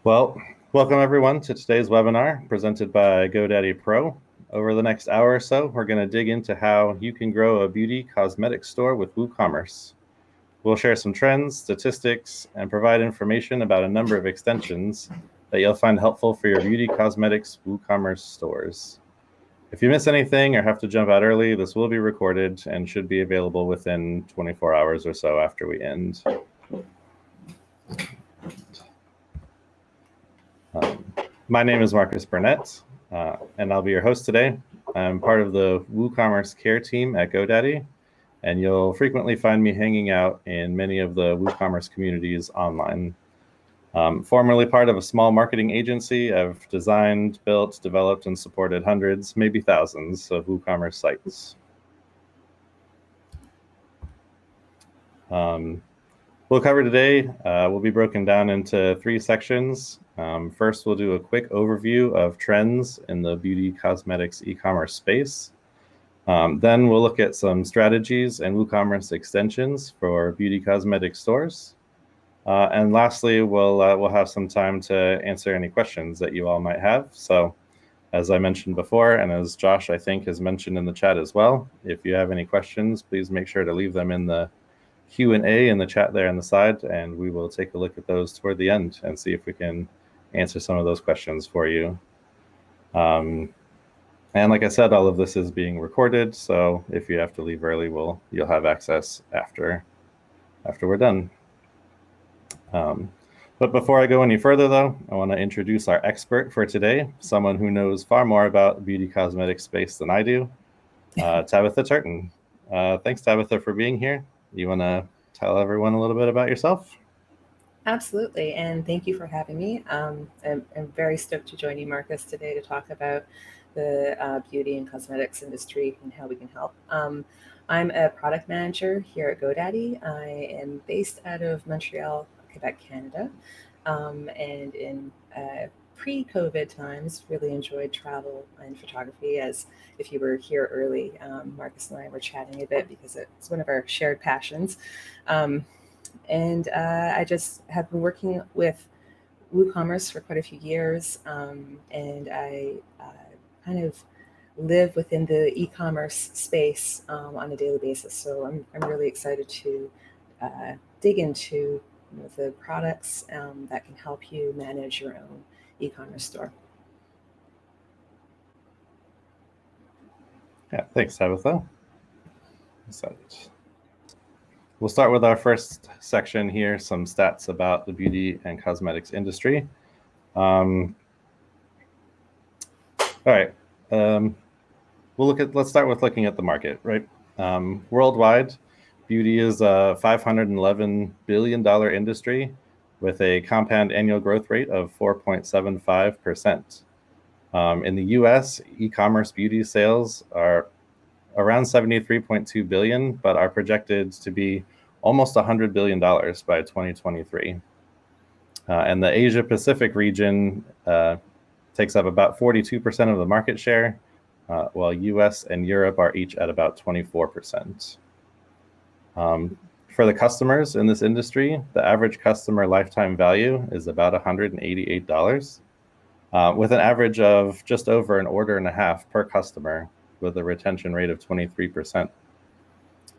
Well, welcome everyone to today's webinar presented by GoDaddy Pro. Over the next hour or so, we're going to dig into how you can grow a beauty cosmetic store with WooCommerce. We'll share some trends, statistics, and provide information about a number of extensions that you'll find helpful for your beauty cosmetics WooCommerce stores. If you miss anything or have to jump out early, this will be recorded and should be available within 24 hours or so after we end. My name is Marcus Burnett, and I'll be your host today. I'm part of the WooCommerce care team at GoDaddy, and you'll frequently find me hanging out in many of the WooCommerce communities online. Formerly part of a small marketing agency, I've designed, built, developed, and supported hundreds, maybe thousands of WooCommerce sites. We'll cover today, will be broken down into three sections. First, we'll do a quick overview of trends in the beauty cosmetics e-commerce space. Then we'll look at some strategies and WooCommerce extensions for beauty cosmetic stores. And lastly, we'll have some time to answer any questions that you all might have. So as I mentioned before, and as Josh, I think, has mentioned in the chat as well, if you have any questions, please make sure to leave them in the Q&A in the chat there on the side, and we will take a look at those toward the end and see if we can answer some of those questions for you. And like I said, all of this is being recorded, so if you have to leave early, you'll have access after we're done. But before I go any further, though, I want to introduce our expert for today, someone who knows far more about the beauty cosmetic space than I do, Tabitha Turton. Thanks, Tabitha, for being here. You want to tell everyone a little bit about yourself? Absolutely, and thank you for having me. I'm very stoked to join you, Marcus, today to talk about the beauty and cosmetics industry and how we can help. I'm a product manager here at GoDaddy. I am based out of Montreal, Quebec, Canada, and in pre-COVID times, really enjoyed travel and photography. As if you were here early, Marcus and I were chatting a bit because it's one of our shared passions. And I just have been working with WooCommerce for quite a few years, and I kind of live within the e-commerce space on a daily basis. So I'm really excited to dig into the products that can help you manage your own e-commerce store. Yeah, thanks, Tabitha. We'll start with our first section here, some stats about the beauty and cosmetics industry. All right, let's start with looking at the market, right? Worldwide, beauty is a $511 billion industry with a compound annual growth rate of 4.75%. In the US, e-commerce beauty sales are around $73.2 billion, but are projected to be almost $100 billion by 2023. And the Asia Pacific region takes up about 42% of the market share, while US and Europe are each at about 24%. For the customers in this industry, the average customer lifetime value is about $188, with an average of just over an order and a half per customer, with a retention rate of 23%.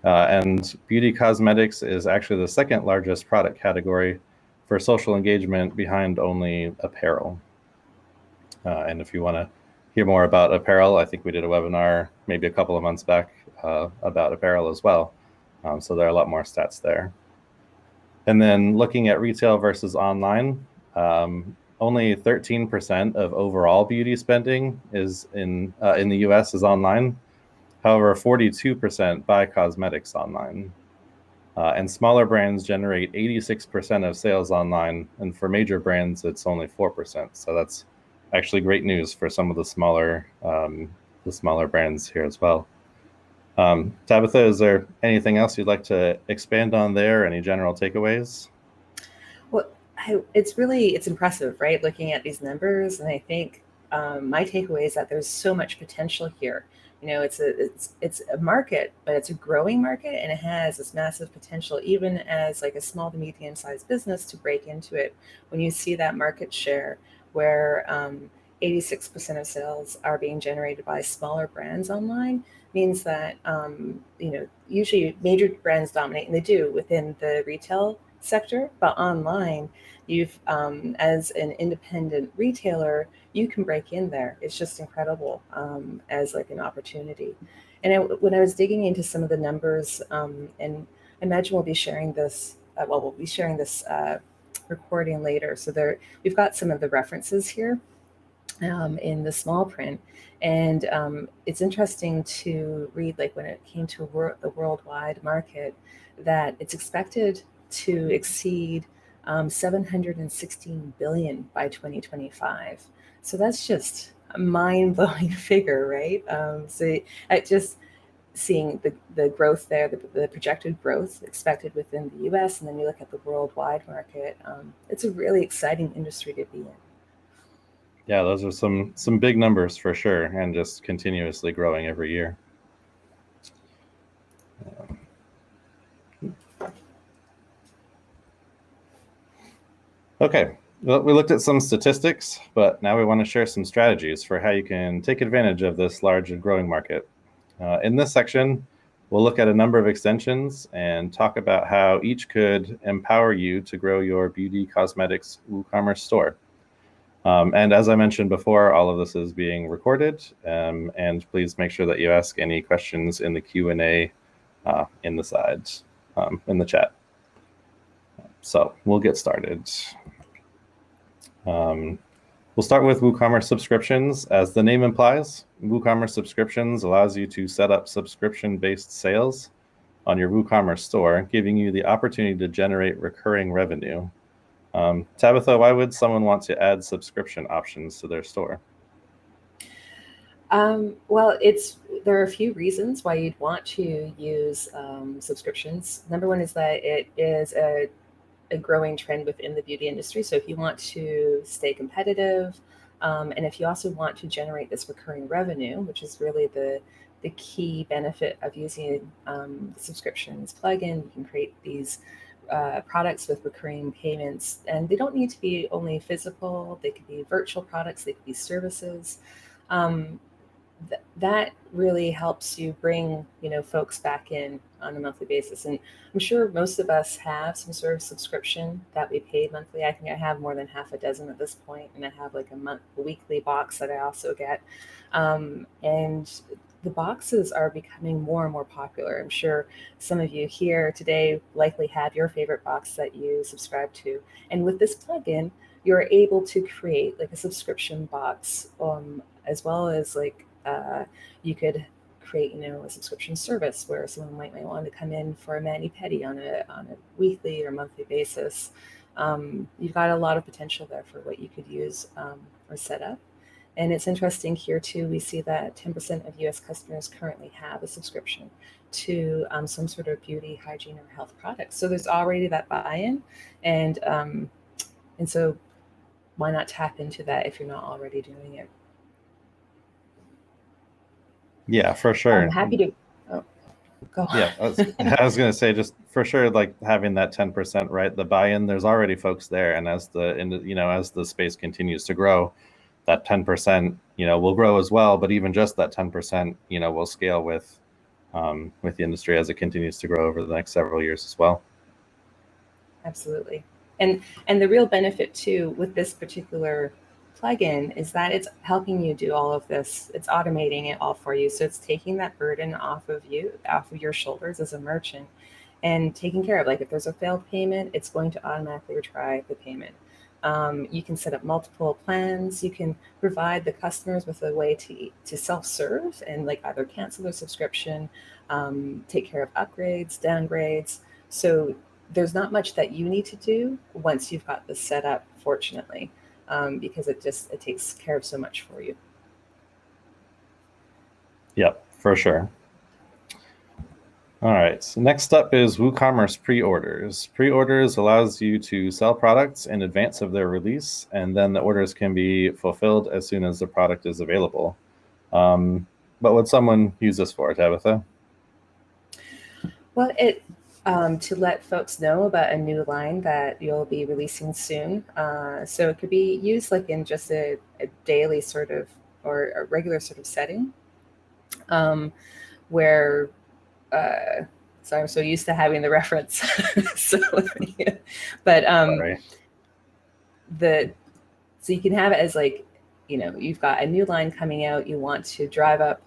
And beauty cosmetics is actually the second largest product category for social engagement behind only apparel. And if you want to hear more about apparel, I think we did a webinar maybe a couple of months back about apparel as well. So there are a lot more stats there. And then looking at retail versus online, only 13% of overall beauty spending is in the US is online. However, 42% buy cosmetics online. And smaller brands generate 86% of sales online. And for major brands, it's only 4%. So that's actually great news for some of the smaller brands here as well. Tabitha, is there anything else you'd like to expand on there? Any general takeaways? Well, it's impressive, right? Looking at these numbers, and I think my takeaway is that there's so much potential here. It's a market, but it's a growing market, and it has this massive potential, even as like a small to medium sized business, to break into it. When you see that market share where 86% of sales are being generated by smaller brands online, means that usually major brands dominate, and they do within the retail sector, but online, you've as an independent retailer, you can break in there. It's just incredible as like an opportunity. And when I was digging into some of the numbers, and I imagine we'll be sharing this. We'll be sharing this recording later. So we've got some of the references here in the small print, and it's interesting to read, like when it came to the worldwide market, that it's expected to exceed 716 billion by 2025. So that's just a mind-blowing figure, right? So just seeing the growth there, the projected growth expected within the US, and then you look at the worldwide market, it's a really exciting industry to be in. Yeah, those are some big numbers for sure, and just continuously growing every year. Okay, well, we looked at some statistics, but now we want to share some strategies for how you can take advantage of this large and growing market. In this section, we'll look at a number of extensions and talk about how each could empower you to grow your beauty cosmetics WooCommerce store. And as I mentioned before, all of this is being recorded, and please make sure that you ask any questions in the Q&A in the sides, in the chat. So we'll get started. We'll start with WooCommerce Subscriptions. As the name implies, WooCommerce Subscriptions allows you to set up subscription-based sales on your WooCommerce store, giving you the opportunity to generate recurring revenue. Tabitha, why would someone want to add subscription options to their store? Well, there are a few reasons why you'd want to use subscriptions. Number one is that it is a growing trend within the beauty industry. So if you want to stay competitive, and if you also want to generate this recurring revenue, which is really the key benefit of using the subscriptions plugin, you can create these products with recurring payments, and they don't need to be only physical. They could be virtual products, they could be services. That really helps you bring folks back in on a monthly basis. And I'm sure most of us have some sort of subscription that we pay monthly. I think I have more than half a dozen at this point, and I have like a weekly box that I also get. And the boxes are becoming more and more popular. I'm sure some of you here today likely have your favorite box that you subscribe to. And with this plugin, you're able to create like a subscription box, as well as like you could create, a subscription service where someone might want to come in for a mani-pedi on a weekly or monthly basis. You've got a lot of potential there for what you could use or set up. And it's interesting here too, we see that 10% of US customers currently have a subscription to some sort of beauty, hygiene, or health product. So there's already that buy-in, and so why not tap into that if you're not already doing it? Yeah, for sure. I'm happy to. Oh, go on. Yeah, I was going to say, just for sure, like having that 10%, right? The buy-in, there's already folks there, and as the space continues to grow, that 10%, will grow as well. But even just that 10%, will scale with the industry as it continues to grow over the next several years as well. Absolutely, and the real benefit too with this particular plugin is that it's helping you do all of this. It's automating it all for you. So it's taking that burden off of your shoulders as a merchant, and taking care of, like, if there's a failed payment, it's going to automatically retry the payment. You can set up multiple plans. You can provide the customers with a way to self-serve and like either cancel their subscription, take care of upgrades, downgrades. So there's not much that you need to do once you've got this set up, fortunately. Because it takes care of so much for you. Yep, for sure. All right, next up is WooCommerce Pre-Orders. Pre-orders allows you to sell products in advance of their release, and then the orders can be fulfilled as soon as the product is available. What would someone use this for, Tabitha? Well, to let folks know about a new line that you'll be releasing soon. So it could be used like in just a daily sort of or a regular sort of setting, where so I'm so used to having the reference. So, yeah. But Sorry. so you can have it as like, you've got a new line coming out, you want to drive up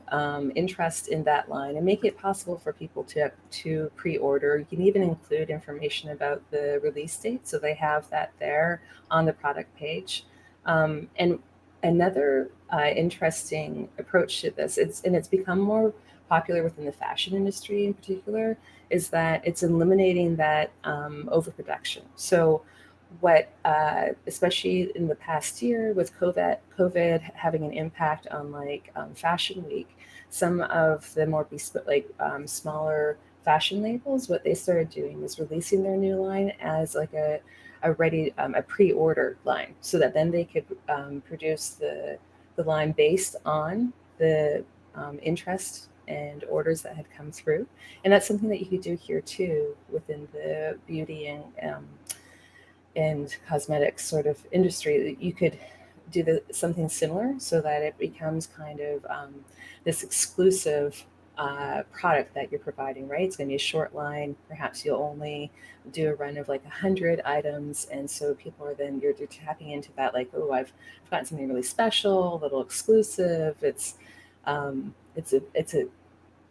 interest in that line and make it possible for people to pre-order. You can even include information about the release date, so they have that there on the product page. And another interesting approach to this, it's become more popular within the fashion industry in particular, is that it's eliminating that overproduction. So what, especially in the past year with COVID having an impact on like Fashion Week, some of the more smaller fashion labels, what they started doing was releasing their new line as like a ready a pre-order line, so that then they could produce the line based on the interest and orders that had come through. And that's something that you could do here too within the beauty and cosmetics sort of industry. You could do something similar so that it becomes kind of this exclusive product that you're providing, right? It's going to be a short line. Perhaps you'll only do a run of like 100 items. And so people are then, you're tapping into that, like, oh, I've gotten something really special, a little exclusive. It's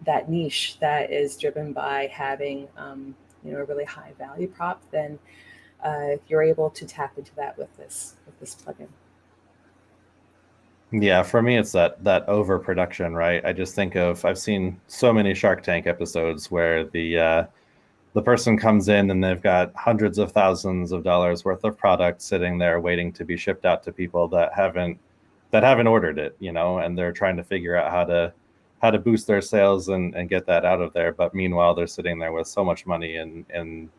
that niche that is driven by having, a really high value prop. Then you're able to tap into that with this plugin. Yeah, for me, it's that overproduction, right? I just think of, I've seen so many Shark Tank episodes where the person comes in and they've got hundreds of thousands of dollars worth of product sitting there waiting to be shipped out to people that haven't ordered it, and they're trying to figure out how to boost their sales and get that out of there. But meanwhile, they're sitting there with so much money in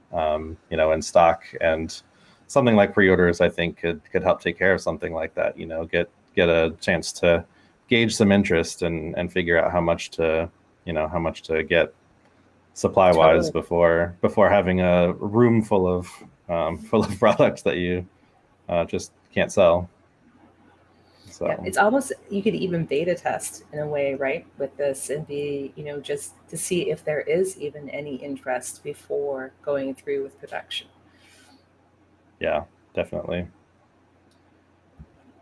stock. And something like pre-orders, I think, could help take care of something like that. Get a chance to gauge some interest and figure out how much to get supply wise Totally. before having a room full of products that you just can't sell. So Yeah, it's almost, you could even beta test in a way, right, with this, and be, just to see if there is even any interest before going through with production. yeah, definitely.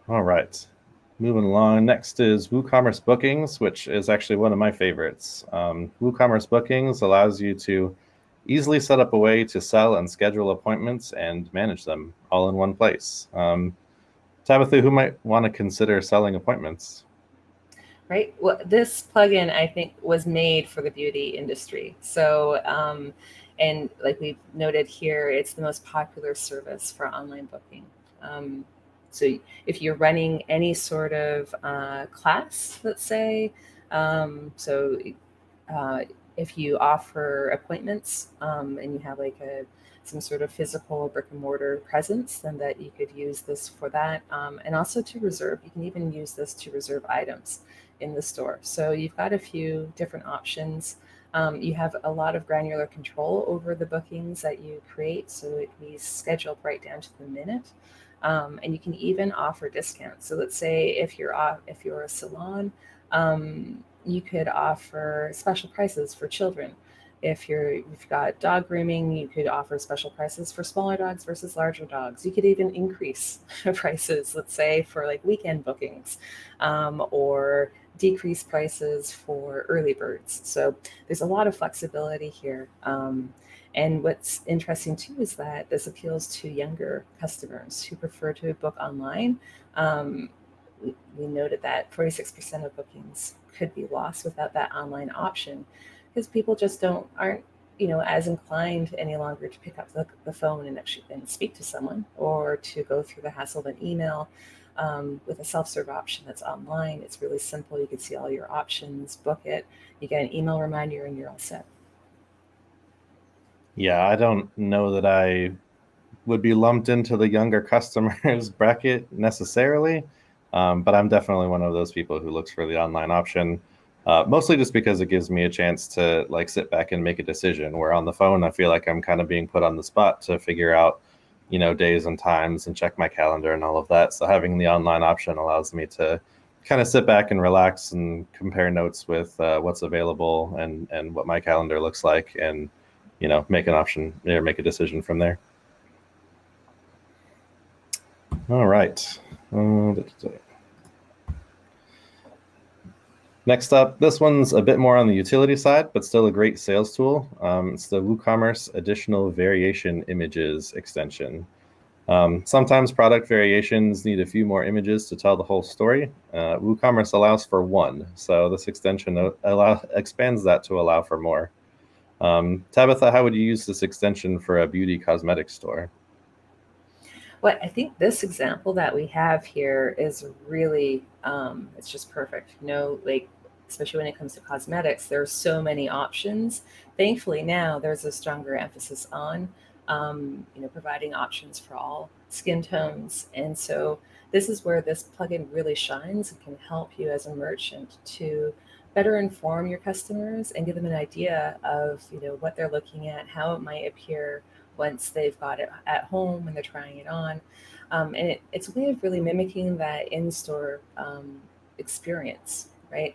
All right. Moving along, next is WooCommerce Bookings, which is actually one of my favorites. WooCommerce Bookings allows you to easily set up a way to sell and schedule appointments and manage them all in one place. Tabitha, who might want to consider selling appointments? Right. Well, this plugin, I think, was made for the beauty industry. So, and like we've noted here, it's the most popular service for online booking. So if you're running any sort of class, let's say, so if you offer appointments and you have like some sort of physical brick and mortar presence, then that you could use this for that. And also to reserve, you can even use this to reserve items in the store. So you've got a few different options. You have a lot of granular control over the bookings that you create, so it can be scheduled right down to the minute. And you can even offer discounts. So let's say if you're a salon, you could offer special prices for children. If you've got dog grooming, you could offer special prices for smaller dogs versus larger dogs. You could even increase prices, let's say, for like weekend bookings, or decrease prices for early birds. So there's a lot of flexibility here. And what's interesting too is that this appeals to younger customers who prefer to book online. We noted that 46% of bookings could be lost without that online option, because people just aren't as inclined any longer to pick up the phone and actually speak to someone, or to go through the hassle of an email. With a self-serve option that's online, it's really simple. You can see all your options, book it, you get an email reminder, and you're all set. Yeah, I don't know that I would be lumped into the younger customers bracket necessarily, but I'm definitely one of those people who looks for the online option, mostly just because it gives me a chance to like sit back and make a decision. Where on the phone, I feel like I'm kind of being put on the spot to figure out, days and times and check my calendar and all of that. So having the online option allows me to kind of sit back and relax and compare notes with what's available and what my calendar looks like, and make an option or make a decision from there. All right. Next up, this one's a bit more on the utility side, but still a great sales tool. It's the WooCommerce Additional Variation Images extension. Sometimes product variations need a few more images to tell the whole story. WooCommerce allows for one, so this extension expands that to allow for more. Tabitha, how would you use this extension for a beauty cosmetics store? Well, I think this example that we have here is really, it's just perfect. Like, especially when it comes to cosmetics, there are so many options. Thankfully, now there's a stronger emphasis on, providing options for all skin tones. And so this is where this plugin really shines and can help you as a merchant to better inform your customers and give them an idea of, what they're looking at, how it might appear once they've got it at home and they're trying it on. It's a way of really mimicking that in-store experience, right?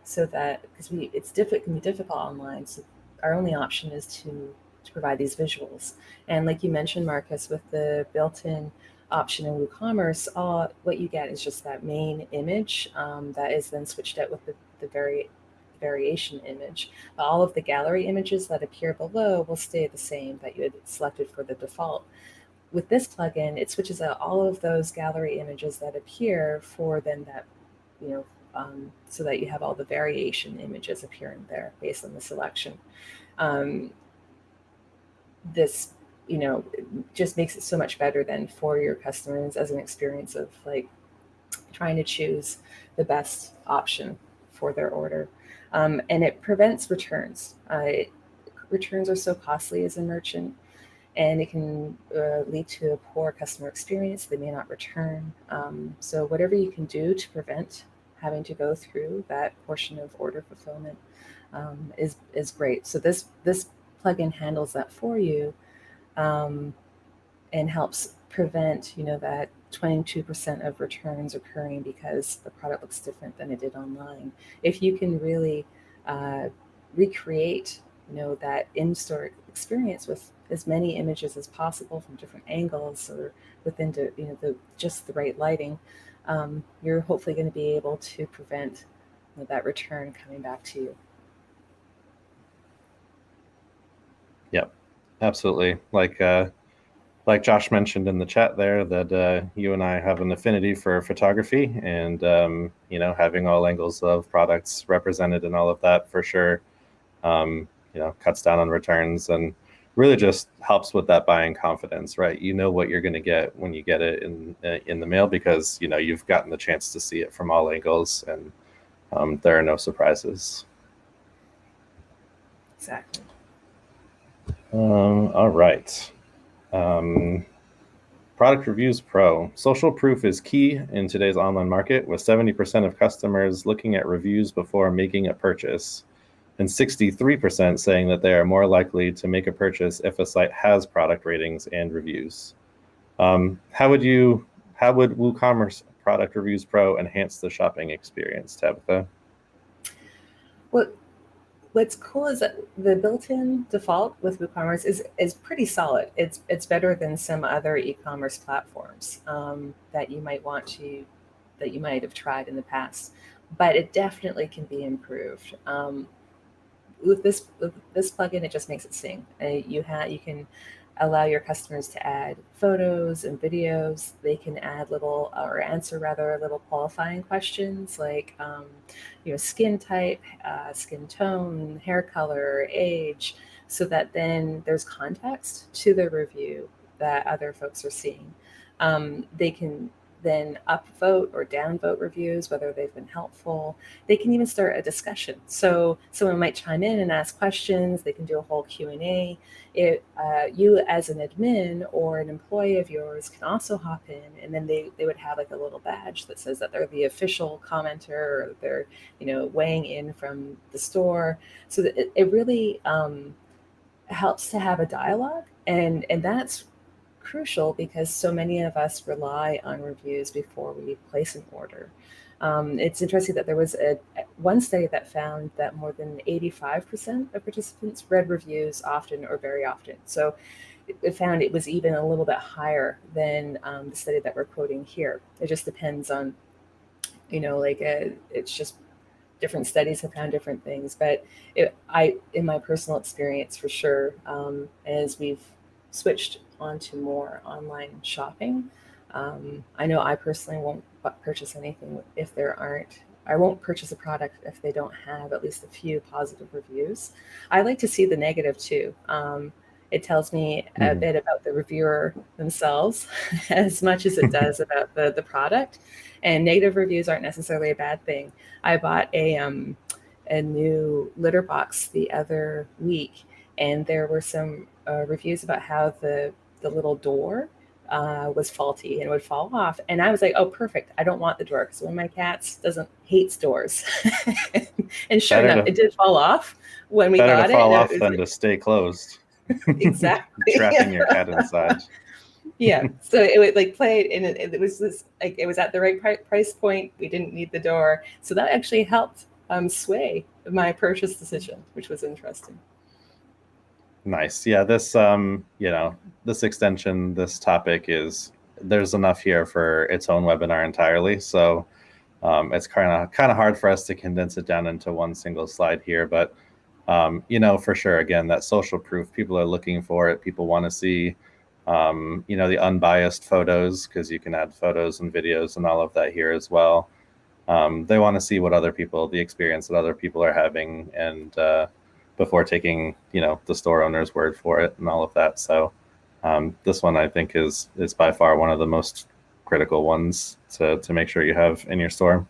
So that because can be difficult online. So our only option is to provide these visuals. And like you mentioned, Marcus, with the built-in option in WooCommerce, all what you get is just that main image that is then switched out with the variation image. All of the gallery images that appear below will stay the same that you had selected for the default. With this plugin, it switches out all of those gallery images that appear for then that, so that you have all the variation images appearing there based on the selection. This, just makes it so much better than for your customers as an experience of like trying to choose the best option for their order. And it prevents returns. Returns are so costly as a merchant, and it can lead to a poor customer experience. They may not return. So whatever you can do to prevent having to go through that portion of order fulfillment is great. So this plugin handles that for you, and helps prevent, that 22% of returns occurring because the product looks different than it did online. If you can really recreate, that in-store experience with as many images as possible from different angles or within just the right lighting, you're hopefully going to be able to prevent that return coming back to you. Yep, absolutely. Like Josh mentioned in the chat there, that you and I have an affinity for photography, and having all angles of products represented and all of that for sure, cuts down on returns and really just helps with that buying confidence, right? You know what you're going to get when you get it in the mail because you've gotten the chance to see it from all angles, and there are no surprises. Exactly. All right. Product Reviews Pro. Social proof is key in today's online market, with 70% of customers looking at reviews before making a purchase, and 63% saying that they are more likely to make a purchase if a site has product ratings and reviews. How would WooCommerce Product Reviews Pro enhance the shopping experience, Tabitha? What's cool is that the built-in default with WooCommerce is pretty solid. It's better than some other e-commerce platforms that you might have tried in the past, but it definitely can be improved. With this plugin, it just makes it sing. You can allow your customers to add photos and videos. They can add answer little qualifying questions like, skin type, skin tone, hair color, age, so that then there's context to the review that other folks are seeing. They can then upvote or downvote reviews, whether they've been helpful. They can even start a discussion. So someone might chime in and ask questions. They can do a whole Q&A. You as an admin or an employee of yours can also hop in, and then they would have like a little badge that says that they're the official commenter, or they're weighing in from the store. So that it really helps to have a dialogue, and that's crucial because so many of us rely on reviews before we place an order. It's interesting that there was one study that found that more than 85% of participants read reviews often or very often. So it found it was even a little bit higher than the study that we're quoting here. It just depends on, it's just different studies have found different things. But in my personal experience, for sure, as we've switched onto more online shopping, I know I personally won't purchase anything if I won't purchase a product if they don't have at least a few positive reviews. I like to see the negative too. It tells me a bit about the reviewer themselves as much as it does about the product. And negative reviews aren't necessarily a bad thing. I bought a new litter box the other week, and there were some reviews about how the little door was faulty and would fall off. And I was like, oh, perfect. I don't want the door because one of my cats hates doors. And sure enough, it did fall off when we got it. Better to fall off than to stay closed. Exactly. Trapping your cat inside. Yeah. So it would play, and it was this, it was at the right price point. We didn't need the door. So that actually helped sway my purchase decision, which was interesting. Nice. Yeah, this this extension, this topic there's enough here for its own webinar entirely. So it's kind of hard for us to condense it down into one single slide here, but for sure, again, that social proof, people are looking for it. People want to see the unbiased photos, because you can add photos and videos and all of that here as well. They want to see the experience that other people are having, and before taking the store owner's word for it and all of that. So this one, I think, is by far one of the most critical ones to make sure you have in your store.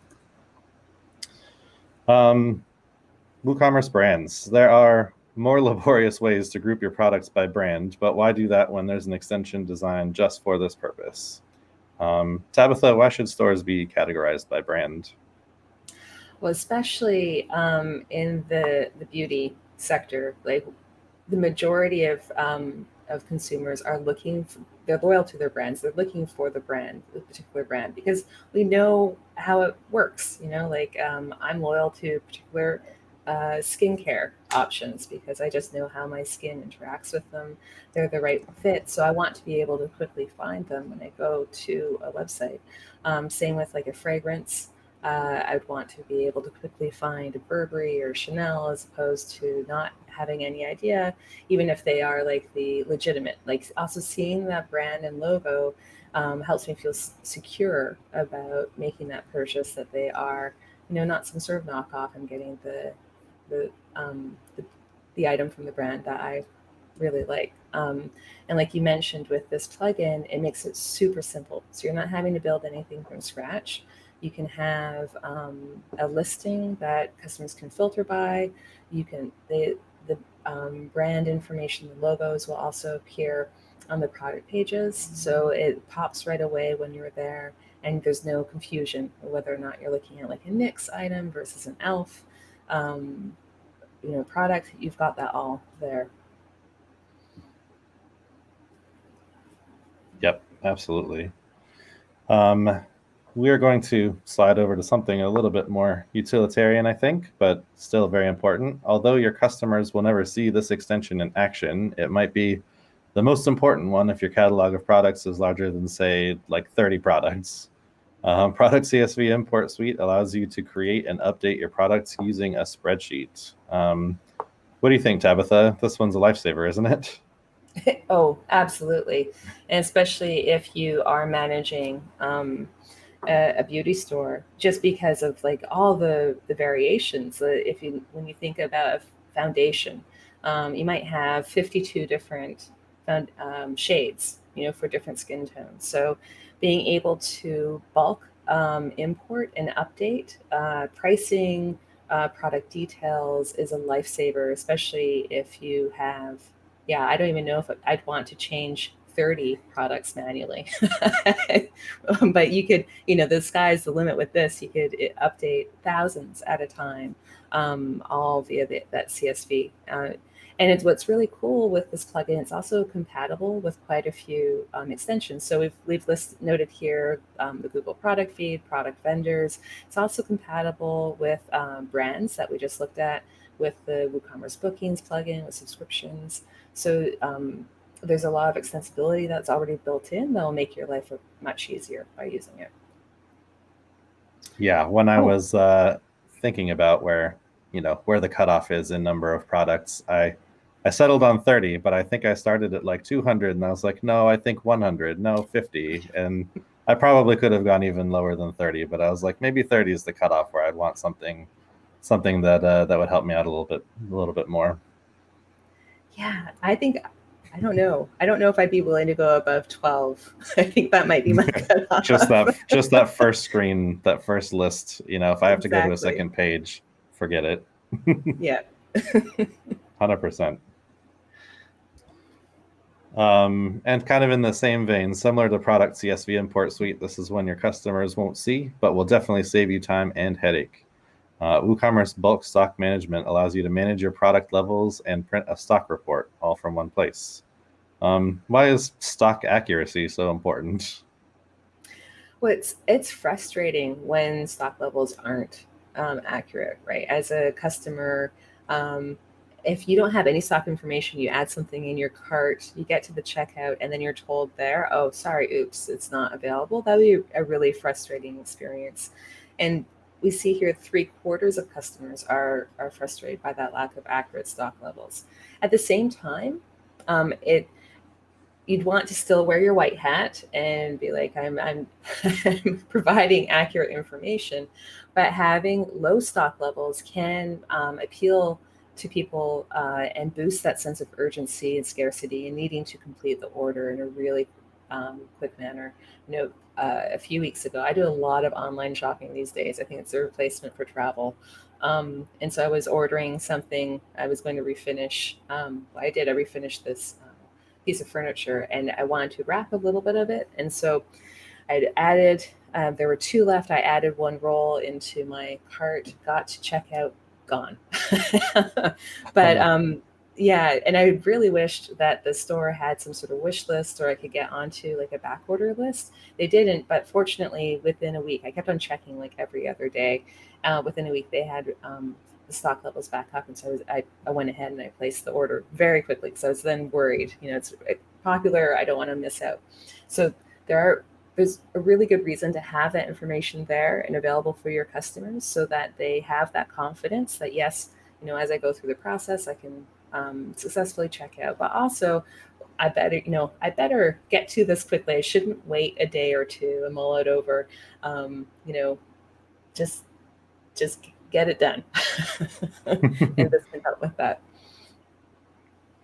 WooCommerce brands. There are more laborious ways to group your products by brand, but why do that when there's an extension designed just for this purpose? Tabitha, why should stores be categorized by brand? Well, especially in the beauty sector, like the majority of consumers are they're loyal to their brands. They're looking for the particular brand, because we know how it works. I'm loyal to particular skincare options because I just know how my skin interacts with them. They're the right fit. So I want to be able to quickly find them when I go to a website. Same with a fragrance. I would want to be able to quickly find Burberry or Chanel, as opposed to not having any idea, even if they are the legitimate. Also seeing that brand and logo helps me feel secure about making that purchase, that they are, not some sort of knockoff. I'm getting the item from the brand that I really like. And like you mentioned with this plugin, it makes it super simple. So you're not having to build anything from scratch. You can have a listing that customers can filter by. The brand information, the logos will also appear on the product pages. So it pops right away when you're there, and there's no confusion whether or not you're looking at a NYX item versus an ELF product. You've got that all there. Yep, absolutely. We are going to slide over to something a little bit more utilitarian, I think, but still very important. Although your customers will never see this extension in action, it might be the most important one if your catalog of products is larger than, say, 30 products. Product CSV Import Suite allows you to create and update your products using a spreadsheet. What do you think, Tabitha? This one's a lifesaver, isn't it? Oh, absolutely. And especially if you are managing a beauty store, just because of all the variations. When you think about a foundation, you might have 52 different shades, for different skin tones. So being able to bulk import and update pricing, product details is a lifesaver, especially if you have, I don't even know if I'd want to change 30 products manually. But you could, the sky's the limit with this. You could update thousands at a time, all via that CSV. And it's what's really cool with this plugin. It's also compatible with quite a few extensions. So we've noted here the Google product feed, product vendors. It's also compatible with brands that we just looked at, with the WooCommerce Bookings plugin with subscriptions. So there's a lot of extensibility that's already built in that will make your life much easier by using it. Yeah, when I was thinking about where the cutoff is in number of products, I settled on 30, but I think I started at like 200, and I was like, no, I think 100, no, 50, and I probably could have gone even lower than 30, but I was like, maybe 30 is the cutoff where I'd want something that would help me out a little bit more. Yeah, I don't know. I don't know if I'd be willing to go above 12. I think that might be my cutoff. just that first screen, that first list. If I have to go to a second page, forget it. Yeah. 100%. And kind of in the same vein, similar to product CSV import suite, this is one your customers won't see, but will definitely save you time and headache. WooCommerce bulk stock management allows you to manage your product levels and print a stock report all from one place. Why is stock accuracy so important? Well, it's frustrating when stock levels aren't accurate, right? As a customer, if you don't have any stock information, you add something in your cart, you get to the checkout, and then you're told there, oh, sorry, oops, it's not available. That would be a really frustrating experience. And we see here 3/4 of customers are frustrated by that lack of accurate stock levels. At the same time, you'd want to still wear your white hat and be like, I'm providing accurate information, but having low stock levels can appeal to people and boost that sense of urgency and scarcity and needing to complete the order in a really quick manner. A few weeks ago, I do a lot of online shopping these days. I think it's a replacement for travel. And so I was ordering something I was going to refinish. I refinished this piece of furniture, and I wanted to wrap a little bit of it. And so I'd added, there were 2 left. I added 1 roll into my cart, got to checkout, gone. But yeah, and I really wished that the store had some sort of wish list, or I could get onto like a back order list. They didn't, but fortunately within a week, I kept on checking like every other day. Within a week, they had the stock levels back up, and so I went ahead and I placed the order very quickly because I was then worried. It's popular, I don't want to miss out. So there's a really good reason to have that information there and available for your customers, so that they have that confidence that yes, as I go through the process, I can successfully check out. But also, I better get to this quickly. I shouldn't wait a day or two and mull it over. Just get it done. And this can help with that.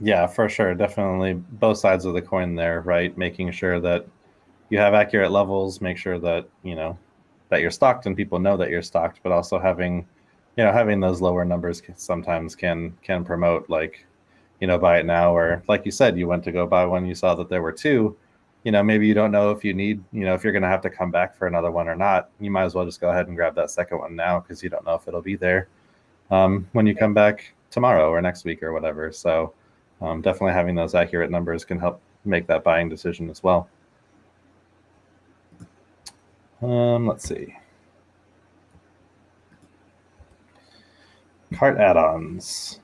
Yeah, for sure. Definitely both sides of the coin there, right? Making sure that you have accurate levels, make sure that, that you're stocked and people know that you're stocked, but also having those lower numbers sometimes can promote like, buy it now, or like you said, you went to go buy one, you saw that there were 2, maybe you don't know if you need, if you're going to have to come back for another one or not. You might as well just go ahead and grab that second one now, because you don't know if it'll be there when you come back tomorrow or next week or whatever. So definitely having those accurate numbers can help make that buying decision as well. Let's see. Cart add-ons.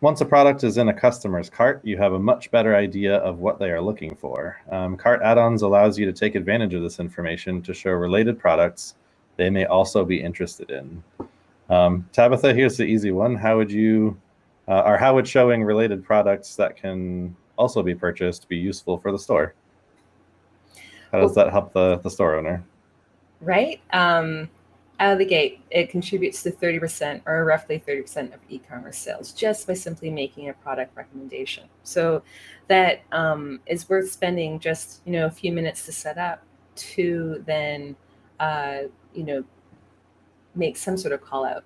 Once a product is in a customer's cart, you have a much better idea of what they are looking for. Cart add-ons allows you to take advantage of this information to show related products they may also be interested in. Tabitha, here's the easy one. How would showing related products that can also be purchased be useful for the store? How does that help the store owner? Right. Out of the gate, it contributes to 30% or roughly 30% of e-commerce sales just by simply making a product recommendation. So that is worth spending just a few minutes to set up. to then, make some sort of call out.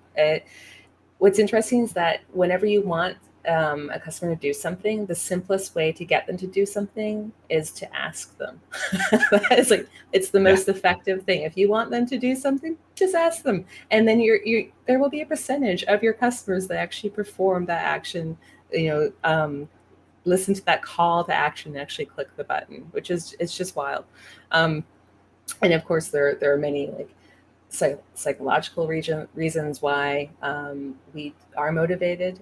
What's interesting is that whenever you want a customer to do something, the simplest way to get them to do something is to ask them. It's the most effective thing. If you want them to do something, just ask them, and then there will be a percentage of your customers that actually perform that action. Listen to that call to action and actually click the button, which is it's just wild. And of course, there are many psychological reasons why we are motivated.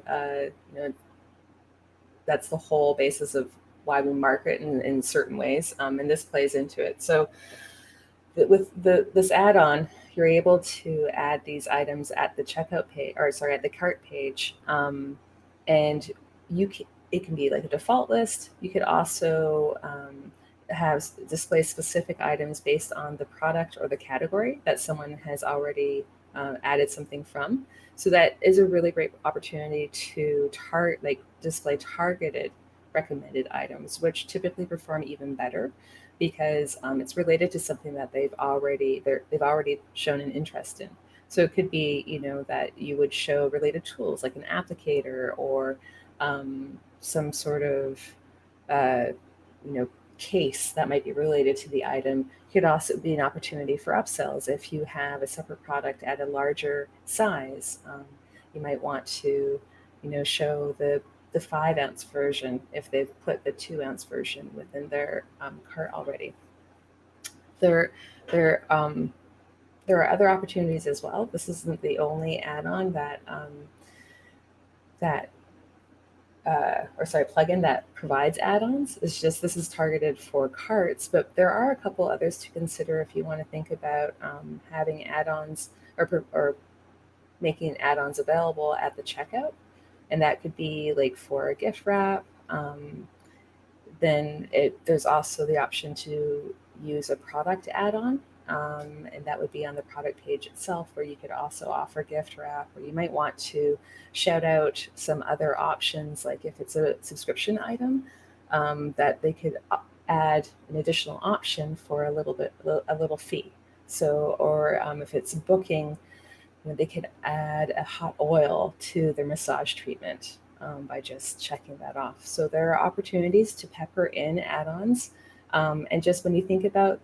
That's the whole basis of why we market in certain ways, and this plays into it. So with this add-on, you're able to add these items at the checkout page, at the cart page, and it can be like a default list. You could also have display specific items based on the product or the category that someone has already added something from. So that is a really great opportunity to display targeted recommended items, which typically perform even better because it's related to something that they've already shown an interest in. So it could be, that you would show related tools like an applicator or some sort of, case that might be related to the item. Could also be an opportunity for upsells. If you have a separate product at a larger size, you might want to, show the 5-ounce version if they've put the 2-ounce version within their cart already. There are other opportunities as well. This isn't the only add-on plugin that provides add-ons. It's just this is targeted for carts, but there are a couple others to consider if you want to think about having add-ons or making add-ons available at the checkout. And that could be like for a gift wrap. Then there's also the option to use a product add-on. And that would be on the product page itself, where you could also offer gift wrap, or you might want to shout out some other options, like if it's a subscription item, that they could add an additional option for a little fee. So, or if it's booking, they could add a hot oil to their massage treatment by just checking that off. So there are opportunities to pepper in add-ons, and just when you think about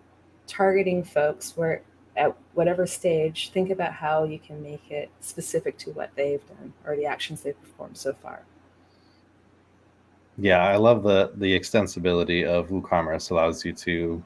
targeting folks where at whatever stage, think about how you can make it specific to what they've done or the actions they've performed so far. Yeah, I love the extensibility of WooCommerce. Allows you to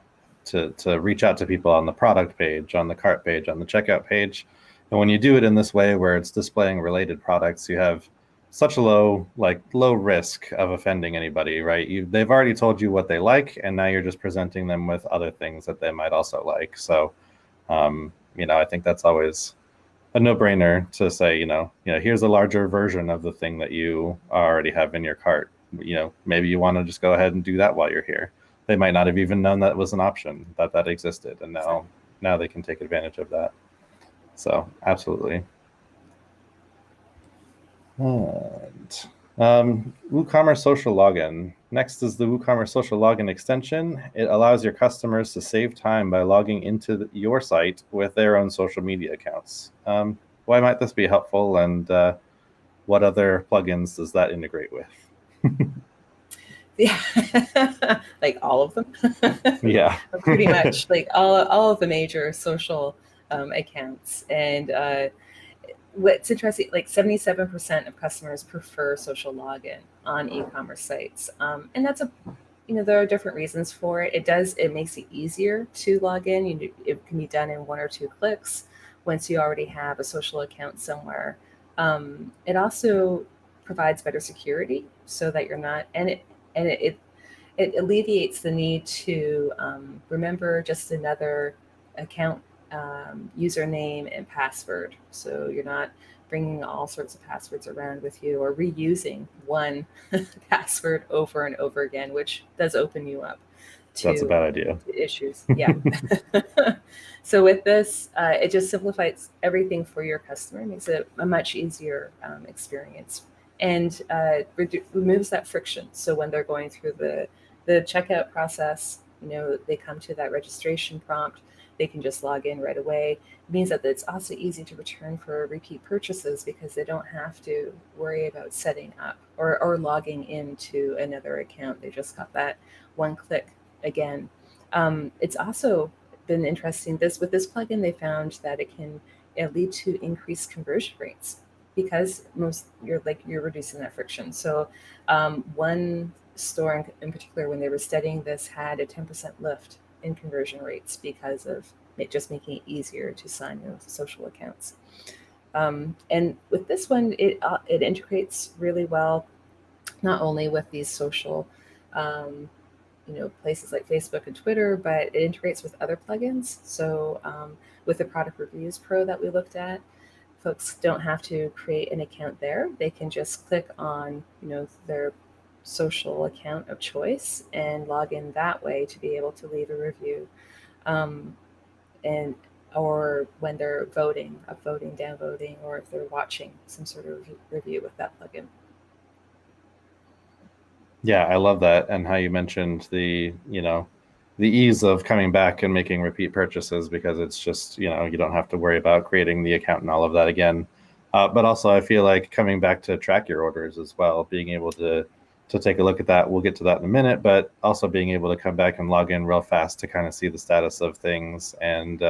reach out to people on the product page, on the cart page, on the checkout page. And when you do it in this way where it's displaying related products, you have such a low risk of offending anybody, right? They've already told you what they like, and now you're just presenting them with other things that they might also like. So, I think that's always a no-brainer to say, here's a larger version of the thing that you already have in your cart. Maybe you want to just go ahead and do that while you're here. They might not have even known that was an option, that existed, and now they can take advantage of that. So, absolutely. And WooCommerce Social Login. Next is the WooCommerce Social Login extension. It allows your customers to save time by logging into your site with their own social media accounts. Why might this be helpful, and what other plugins does that integrate with? Yeah, like all of them. Yeah, pretty much like all of the major social accounts. And what's interesting, like 77% of customers prefer social login on e-commerce sites, and that's there are different reasons for it. It makes it easier to log in. It can be done in 1 or 2 clicks once you already have a social account somewhere. It also provides better security so that you're not, and it alleviates the need to remember just another account username and password. So you're not bringing all sorts of passwords around with you or reusing one password over and over again, which does open you up to, that's a bad idea. Issues. Yeah. So with this, it just simplifies everything for your customer, makes it a much easier experience, and removes that friction. So when they're going through the checkout process, they come to that registration prompt, they can just log in right away. It means that it's also easy to return for repeat purchases because they don't have to worry about setting up or logging into another account. They just got that one click again. It's also been interesting. With this plugin, they found that it can lead to increased conversion rates because you're reducing that friction. So one store in particular, when they were studying this, had a 10% lift in conversion rates because of it just making it easier to sign those social accounts. And with this one, it integrates really well, not only with these social places like Facebook and Twitter, but it integrates with other plugins. So with the Product Reviews Pro that we looked at, folks don't have to create an account there. They can just click on their social account of choice and log in that way to be able to leave a review. Or when they're voting, upvoting, downvoting, or if they're watching some sort of review with that plugin. Yeah, I love that, and how you mentioned the ease of coming back and making repeat purchases, because it's just you don't have to worry about creating the account and all of that again. But also, I feel like coming back to track your orders as well, being able to take a look at that. We'll get to that in a minute, but also being able to come back and log in real fast to kind of see the status of things. And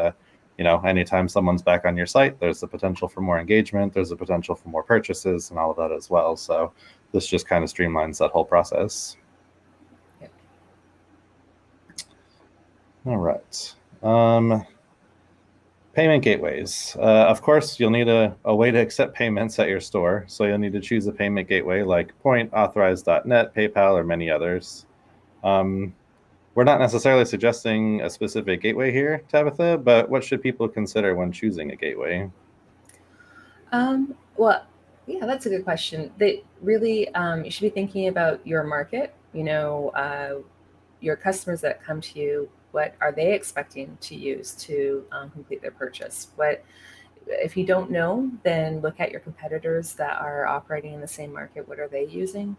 anytime someone's back on your site, there's the potential for more engagement. There's the potential for more purchases and all of that as well. So this just kind of streamlines that whole process. Yep. All right. Payment gateways. Of course, you'll need a way to accept payments at your store. So you'll need to choose a payment gateway like Point, Authorized.net, PayPal, or many others. We're not necessarily suggesting a specific gateway here, Tabitha, but what should people consider when choosing a gateway? Well, yeah, that's a good question. They really, you should be thinking about your market, your customers that come to you. What are they expecting to use to complete their purchase? If you don't know, then look at your competitors that are operating in the same market. What are they using?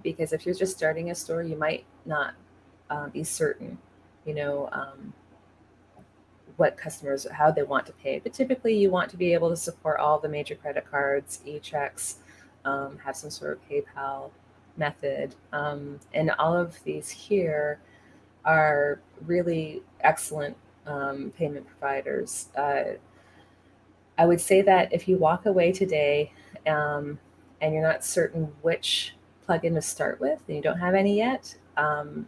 Because if you're just starting a store, you might not be certain, what customers, how they want to pay. But typically you want to be able to support all the major credit cards, e-checks, have some sort of PayPal method. And all of these here are really excellent payment providers. I would say that if you walk away today and you're not certain which plugin to start with, and you don't have any yet,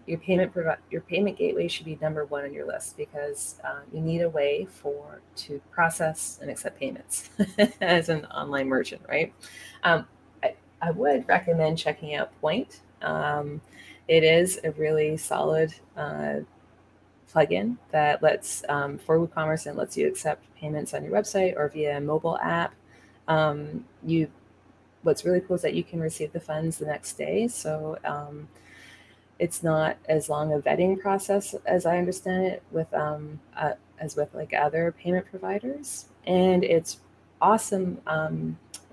your payment gateway should be number one on your list, because you need a way to process and accept payments as an online merchant, right? I would recommend checking out Point. It is a really solid plugin that lets for WooCommerce, and lets you accept payments on your website or via a mobile app. What's really cool is that you can receive the funds the next day. So it's not as long a vetting process, as I understand it, as with like other payment providers. And it's awesome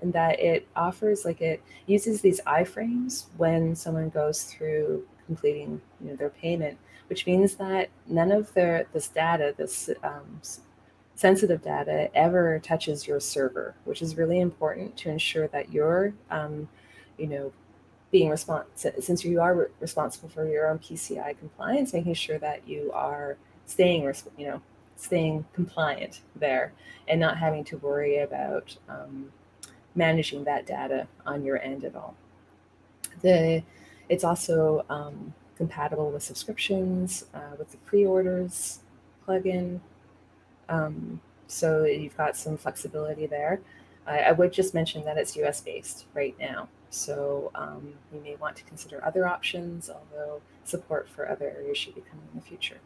in that it offers, it uses these iframes when someone goes through completing their payment, which means that none of this data, this sensitive data, ever touches your server, which is really important to ensure that you're being since you are responsible for your own PCI compliance, making sure that you are staying compliant there and not having to worry about managing that data on your end at all. It's also compatible with subscriptions, with the pre-orders plugin. So you've got some flexibility there. I would just mention that it's US based right now. So you may want to consider other options, although support for other areas should be coming in the future.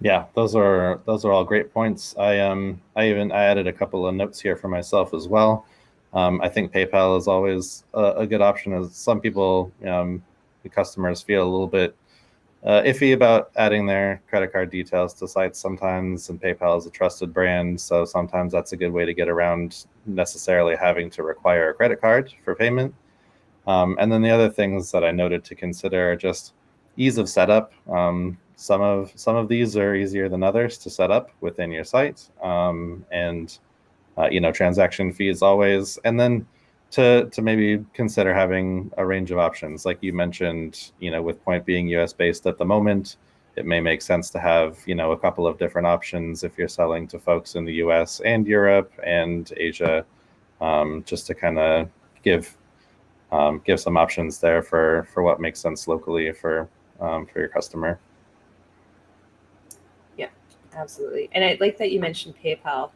Yeah, those are all great points. I added a couple of notes here for myself as well. I think PayPal is always a good option, as some people, the customers, feel a little bit iffy about adding their credit card details to sites sometimes, and PayPal is a trusted brand, so sometimes that's a good way to get around necessarily having to require a credit card for payment. And then the other things that I noted to consider are just, ease of setup. Some of these are easier than others to set up within your site, and transaction fees always, and then to maybe consider having a range of options, like you mentioned. With Point being US based at the moment, it may make sense to have a couple of different options if you're selling to folks in the US and Europe and Asia, just to kind of give some options there for what makes sense locally for your customer. Yeah, absolutely. And I like that you mentioned PayPal.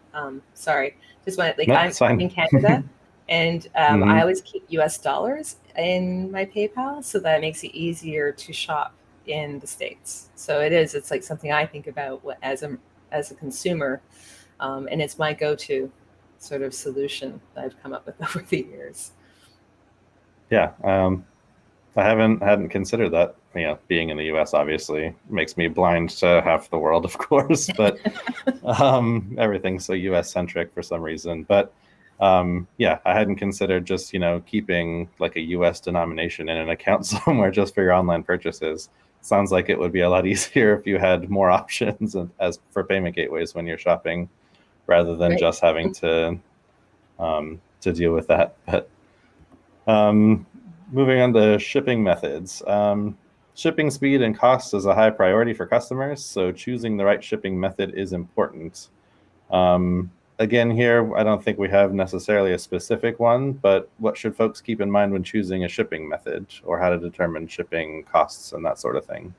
Sorry, just want No, I'm it's fine. in Canada, and I Mm-hmm. always keep US dollars in my PayPal, so that makes it easier to shop in the States. So it's like something I think about as a consumer, and it's my go-to sort of solution that I've come up with over the years. Yeah, I hadn't considered that. Being in the U.S. obviously makes me blind to half the world, of course, but everything's so U.S. centric for some reason. But yeah, I hadn't considered just keeping like a U.S. denomination in an account somewhere just for your online purchases. Sounds like it would be a lot easier if you had more options as for payment gateways when you're shopping, rather than Right. just having to deal with that. But um, moving on to shipping methods. Shipping speed and cost is a high priority for customers, so choosing the right shipping method is important. Again, here, I don't think we have necessarily a specific one, but what should folks keep in mind when choosing a shipping method, or how to determine shipping costs and that sort of thing?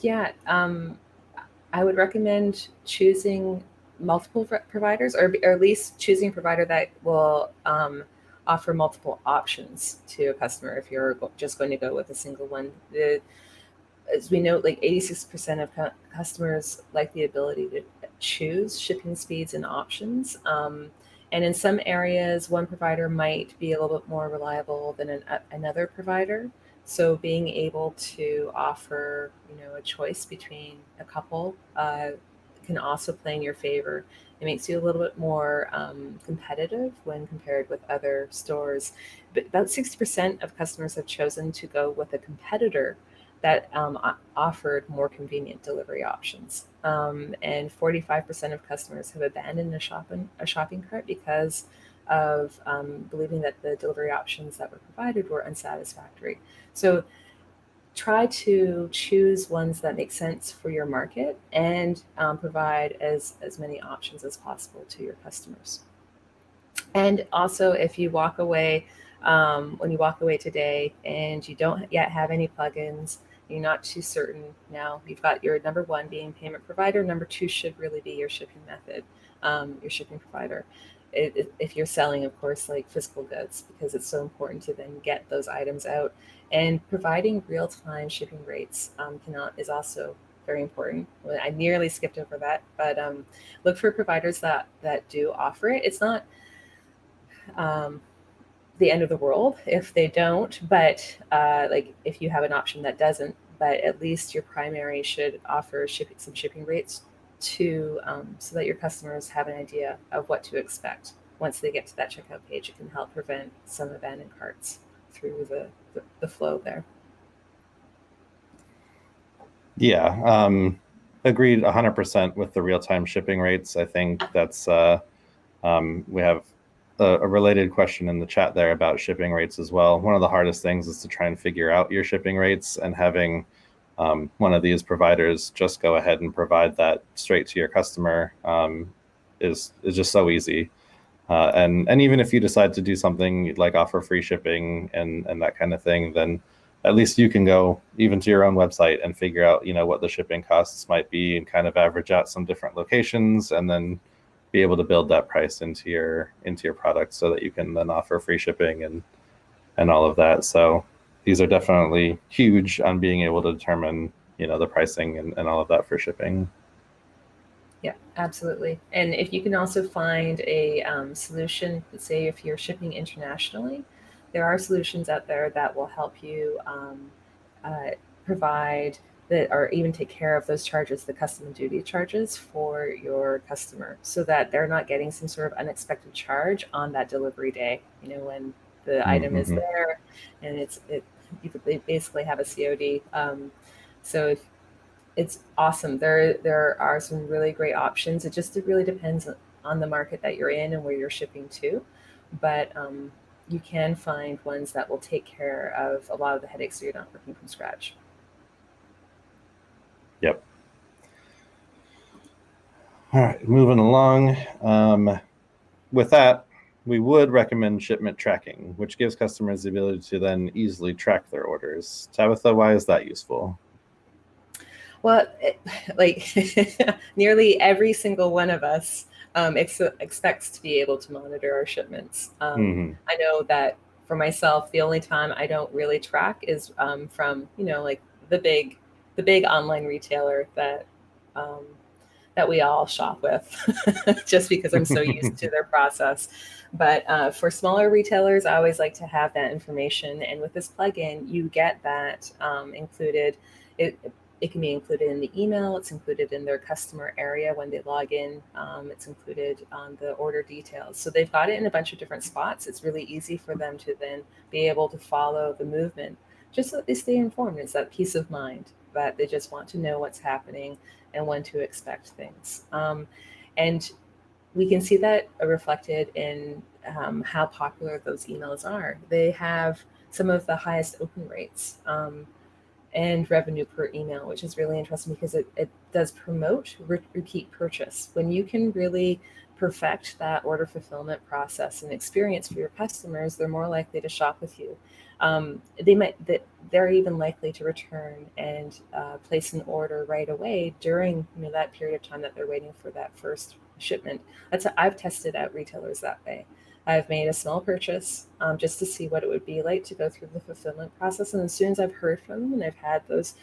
Yeah, I would recommend choosing multiple providers, or at least choosing a provider that will offer multiple options to a customer if you're just going to go with a single one. As we know, like 86% of customers like the ability to choose shipping speeds and options. And in some areas, one provider might be a little bit more reliable than another provider. So being able to offer, a choice between a couple can also play in your favor. It makes you a little bit more competitive when compared with other stores. But about 60% of customers have chosen to go with a competitor that offered more convenient delivery options. And 45% of customers have abandoned a shopping cart because of believing that the delivery options that were provided were unsatisfactory. So try to choose ones that make sense for your market and provide as many options as possible to your customers. And also, if you walk away, when you walk away today and you don't yet have any plugins, you're not too certain. Now you've got your number one being payment provider. Number two should really be your shipping method, your shipping provider. If you're selling, of course, like physical goods, because it's so important to then get those items out. And providing real-time shipping rates is also very important. I nearly skipped over that, but look for providers that do offer it. It's not the end of the world if they don't, but like if you have an option that doesn't, but at least your primary should offer some shipping rates to so that your customers have an idea of what to expect. Once they get to that checkout page, it can help prevent some abandoned carts through the flow there. Yeah, agreed 100% with the real-time shipping rates. I think that's we have a related question in the chat there about shipping rates as well. One of the hardest things is to try and figure out your shipping rates, and having one of these providers just go ahead and provide that straight to your customer is just so easy. And even if you decide to do something like offer free shipping and that kind of thing, then at least you can go even to your own website and figure out what the shipping costs might be, and kind of average out some different locations, and then be able to build that price into your product so that you can then offer free shipping and all of that. So these are definitely huge on being able to determine the pricing and all of that for shipping. Yeah, absolutely. And if you can also find a solution, let's say if you're shipping internationally, there are solutions out there that will help you uh, provide that, or even take care of those charges, the custom and duty charges for your customer, so that they're not getting some sort of unexpected charge on that delivery day. When the item is Mm-hmm. there, and they basically have a COD. So if it's awesome. There are some really great options. It really depends on the market that you're in and where you're shipping to, but you can find ones that will take care of a lot of the headaches so you're not working from scratch. Yep. All right, moving along. With that, we would recommend Shipment Tracking, which gives customers the ability to then easily track their orders. Tabitha, why is that useful? Well, nearly every single one of us expects to be able to monitor our shipments. I know that for myself, the only time I don't really track is from like the big online retailer that we all shop with, just because I'm so used to their process. But for smaller retailers, I always like to have that information. And with this plugin, you get that included. It can be included in the email. It's included in their customer area when they log in. It's included on the order details. So they've got it in a bunch of different spots. It's really easy for them to then be able to follow the movement, just so that they stay informed. It's that peace of mind that they just want to know what's happening and when to expect things. And we can see that reflected in how popular those emails are. They have some of the highest open rates. And revenue per email, which is really interesting because it does promote repeat purchase. When you can really perfect that order fulfillment process and experience for your customers, they're more likely to shop with you. They're even likely to return and place an order right away during that period of time that they're waiting for that first shipment. I've tested out retailers that way. I've made a small purchase just to see what it would be like to go through the fulfillment process. And as soon as I've heard from them and I've had those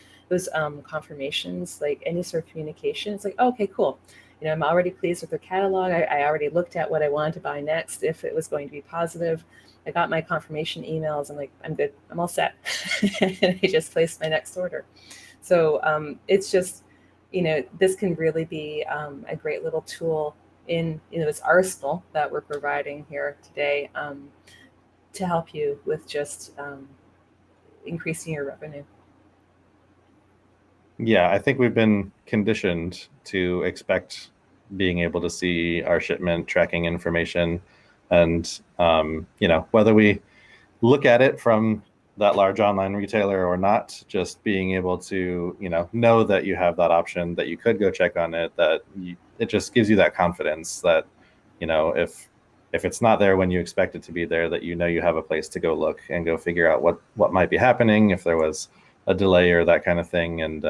confirmations, like any sort of communication, it's like, oh, okay, cool. I'm already pleased with their catalog. I already looked at what I wanted to buy next, if it was going to be positive. I got my confirmation emails. I'm like, I'm good. I'm all set. And I just placed my next order. So it's just, this can really be a great little tool in this arsenal that we're providing here today to help you with just increasing your revenue. Yeah, I think we've been conditioned to expect being able to see our shipment tracking information, and whether we look at it from that large online retailer or not, just being able to know that you have that option, that you could go check on it, it just gives you that confidence that if it's not there when you expect it to be there, that you have a place to go look and go figure out what might be happening, if there was a delay or that kind of thing, and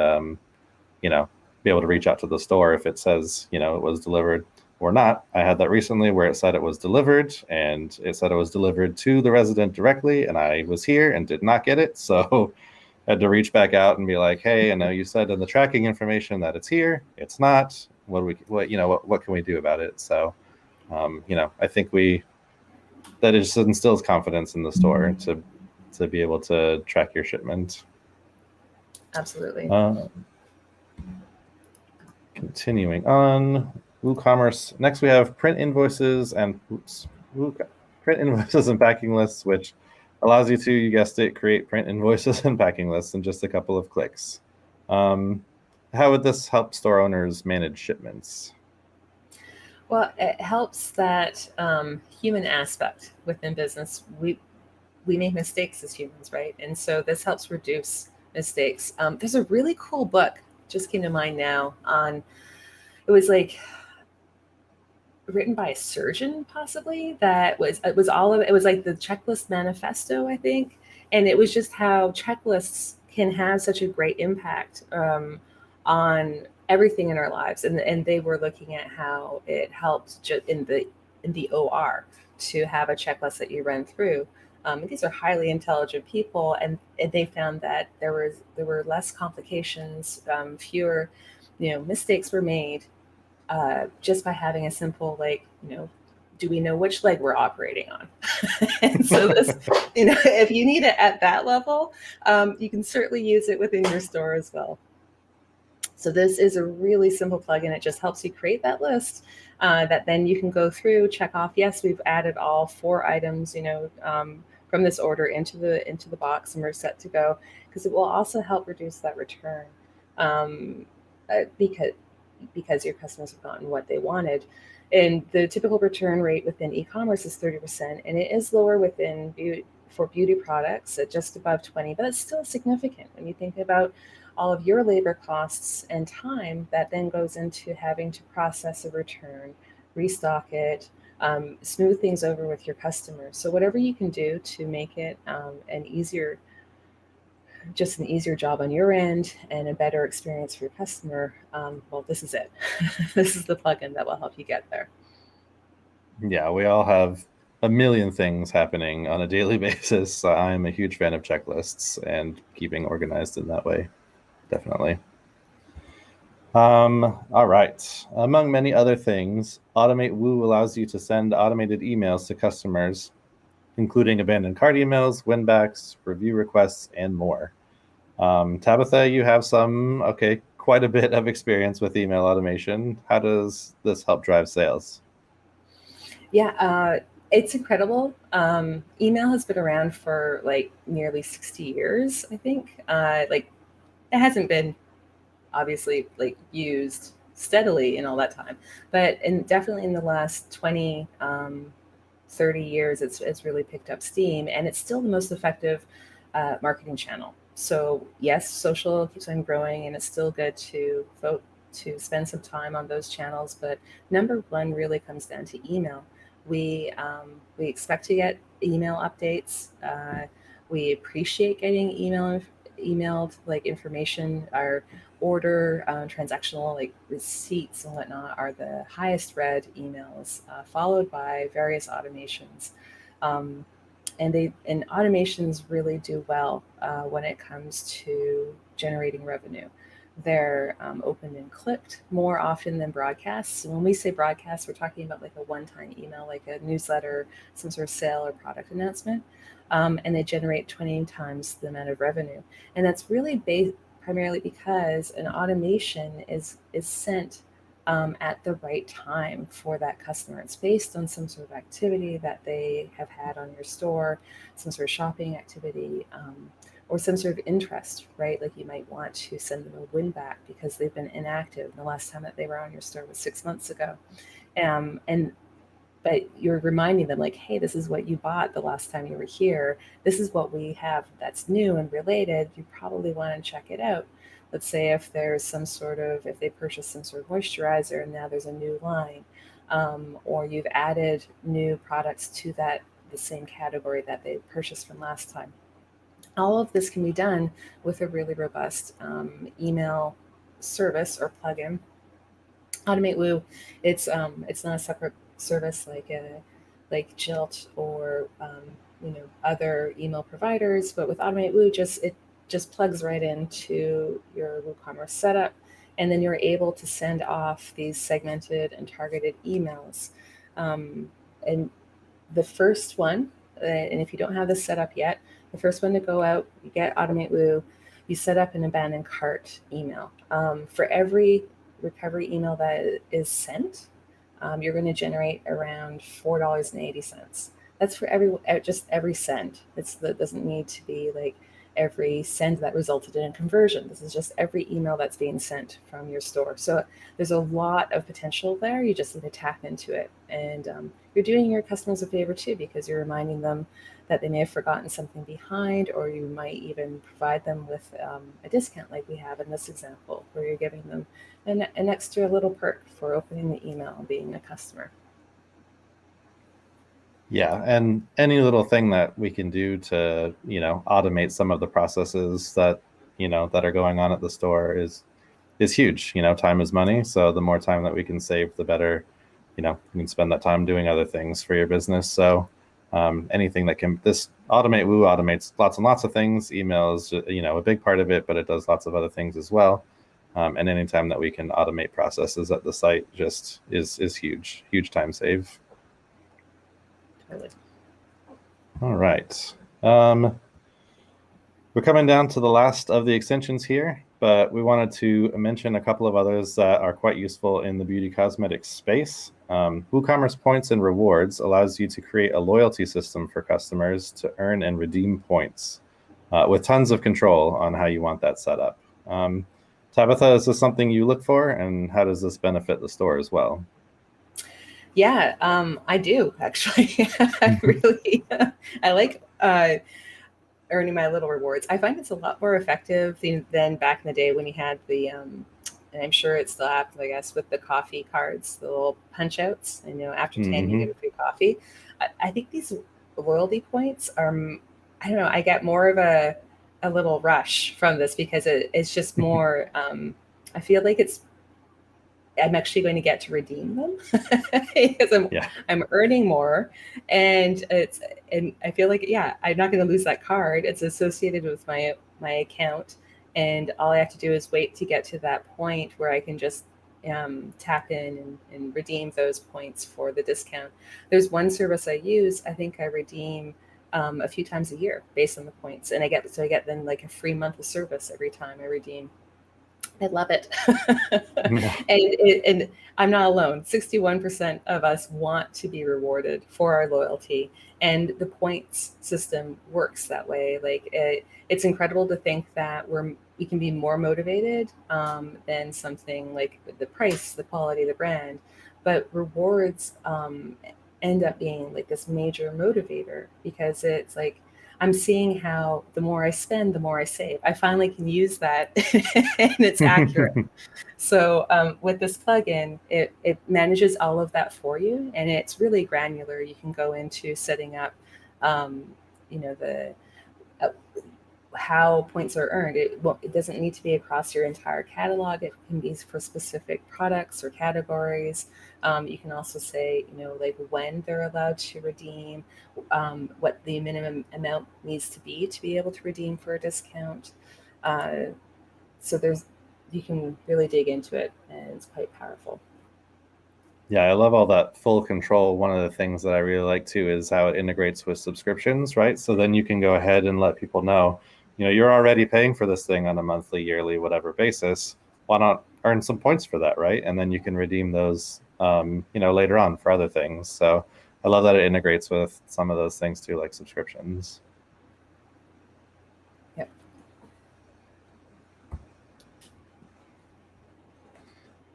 be able to reach out to the store if it says it was delivered or not. I had that recently where it said it was delivered, and it said it was delivered to the resident directly, and I was here and did not get it. So I had to reach back out and be like, hey, I know you said in the tracking information that it's here. It's not. What can we do about it? So, I think that it just instills confidence in the store to be able to track your shipment. Absolutely. Continuing on, WooCommerce. Next, we have print invoices and packing lists, which allows you to, you guessed it, create print invoices and packing lists in just a couple of clicks. How would this help store owners manage shipments? Well, it helps that human aspect within business. We make mistakes as humans, right? And so this helps reduce mistakes. There's a really cool book just came to mind now it was like written by a surgeon, possibly, it was like the checklist manifesto, I think. And it was just how checklists can have such a great impact on everything in our lives. And they were looking at how it helped in the OR to have a checklist that you run through. These are highly intelligent people, and they found that there were less complications, fewer mistakes were made just by having a simple, do we know which leg we're operating on? And so this, if you need it at that level, you can certainly use it within your store as well. So this is a really simple plugin. It just helps you create that list that then you can go through, check off, yes, we've added all 4 items, from this order into the box, and we're set to go, because it will also help reduce that return, because your customers have gotten what they wanted. And the typical return rate within e-commerce is 30%, and it is lower for beauty products at just above 20, but it's still significant when you think about all of your labor costs and time that then goes into having to process a return, restock it, smooth things over with your customers. So whatever you can do to make it an easier job on your end and a better experience for your customer, well, this is it. This is the plugin that will help you get there. Yeah, we all have a million things happening on a daily basis. I'm a huge fan of checklists and keeping organized in that way. Definitely. All right. Among many other things, Automate Woo allows you to send automated emails to customers, including abandoned cart emails, winbacks, review requests, and more. Tabitha, you have quite a bit of experience with email automation. How does this help drive sales? Yeah, it's incredible. Email has been around for like nearly 60 years, I think. Like, it hasn't been obviously like used steadily in all that time, but definitely in the last 20, 30 years, it's really picked up steam, and it's still the most effective marketing channel. So yes, social keeps on growing, and it's still good to spend some time on those channels. But number one really comes down to email. We expect to get email updates. We appreciate getting emailed like information. Our order, transactional like receipts and whatnot are the highest read emails, followed by various automations. And automations really do well when it comes to generating revenue. They're opened and clicked more often than broadcasts. And when we say broadcasts, we're talking about like a one-time email, like a newsletter, some sort of sale or product announcement. And they generate 20 times the amount of revenue. And that's really primarily because an automation is sent at the right time for that customer. It's based on some sort of activity that they have had on your store, some sort of shopping activity, or some sort of interest, right? Like you might want to send them a win back because they've been inactive. The last time that they were on your store was 6 months ago. But you're reminding them like, hey, this is what you bought the last time you were here. This is what we have that's new and related. You probably want to check it out. Let's say if they purchased some sort of moisturizer and now there's a new line, or you've added new products to the same category that they purchased from last time. All of this can be done with a really robust email service or plugin. Automate Woo, it's not a separate service like Jilt or other email providers, but with Automate Woo, it just plugs right into your WooCommerce setup, and then you're able to send off these segmented and targeted emails. And the first one, and if you don't have this set up yet, the first one to go out, you get Automate Woo, you set up an abandoned cart email. For every recovery email that is sent, you're going to generate around $4.80. That's for every send. That doesn't need to be like every send that resulted in a conversion. This is just every email that's being sent from your store. So there's a lot of potential there. You just need to tap into it. And you're doing your customers a favor too, because you're reminding them that they may have forgotten something behind, or you might even provide them with a discount like we have in this example, where you're giving them an extra little perk for opening the email and being a customer. Yeah, and any little thing that we can do to, automate some of the processes that, that are going on at the store is huge. Time is money. So the more time that we can save, the better, you can spend that time doing other things for your business. So anything this Automate Woo automates lots and lots of things. Email is, a big part of it, but it does lots of other things as well. And anytime that we can automate processes at the site just is huge time save. Totally. All right. We're coming down to the last of the extensions here. but we wanted to mention a couple of others that are quite useful in the beauty cosmetics space. WooCommerce Points and Rewards allows you to create a loyalty system for customers to earn and redeem points with tons of control on how you want that set up. Tabitha, is this something you look for, and how does this benefit the store as well? Yeah, I do actually. I really, I like earning my little rewards. I find it's a lot more effective than back in the day when you had the, and I'm sure it's still active, I guess, with the coffee cards, the little punch outs, and after 10 you get a free coffee. I think these loyalty points are, I don't know, I get more of a little rush from this because it's just more, I feel like I'm actually going to get to redeem them because I'm earning more, and I feel like, I'm not going to lose that card. It's associated with my account, and all I have to do is wait to get to that point where I can just tap in and redeem those points for the discount. There's one service I use. I think I redeem a few times a year based on the points, and I get then like a free month of service every time I redeem. I love it. And I'm not alone. 61% of us want to be rewarded for our loyalty. And the points system works that way. Like it's incredible to think that we can be more motivated than something like the price, the quality, the brand. But rewards end up being like this major motivator because it's like, I'm seeing how the more I spend, the more I save. I finally can use that and it's accurate. So with this plugin, it manages all of that for you, and it's really granular. You can go into setting up, the how points are earned. It doesn't need to be across your entire catalog. It can be for specific products or categories. You can also say, like when they're allowed to redeem, what the minimum amount needs to be able to redeem for a discount. So you can really dig into it, and it's quite powerful. Yeah, I love all that full control. One of the things that I really like too is how it integrates with subscriptions, right? So then you can go ahead and let people know, you're already paying for this thing on a monthly, yearly, whatever basis. Why not earn some points for that, right? And then you can redeem those, later on for other things. So I love that it integrates with some of those things too, like subscriptions. Yep.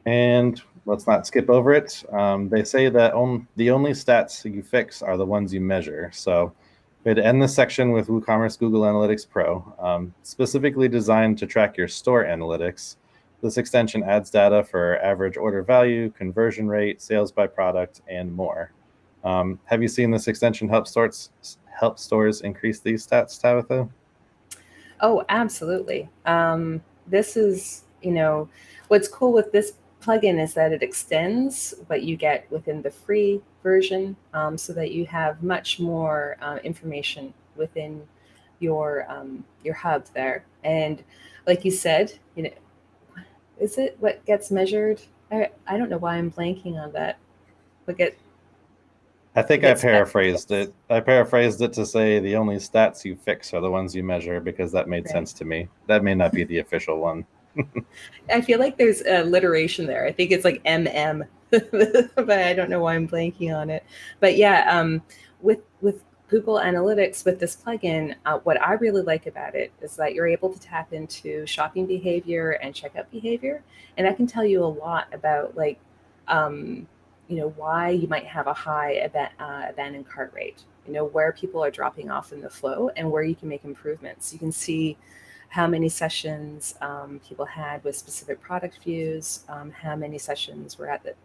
And let's not skip over it. They say that the only stats you fix are the ones you measure. So we'd end this section with WooCommerce Google Analytics Pro, specifically designed to track your store analytics. This extension adds data for average order value, conversion rate, sales by product, and more. Have you seen this extension help stores increase these stats, Tabitha? Oh, absolutely. This is, what's cool with this plugin is that it extends what you get within the free version, so that you have much more information within your hub there. And like you said, is it what gets measured? I don't know why I'm blanking on that. I think I paraphrased it. I paraphrased it to say the only stats you fix are the ones you measure, because that made sense to me. That may not be the official one. I feel like there's alliteration there. I think it's like MM, but I don't know why I'm blanking on it. But yeah, with Google Analytics, with this plugin, what I really like about it is that you're able to tap into shopping behavior and checkout behavior, and that can tell you a lot about like, why you might have a high abandoned cart rate. Where people are dropping off in the flow and where you can make improvements. You can see how many sessions people had with specific product views, how many sessions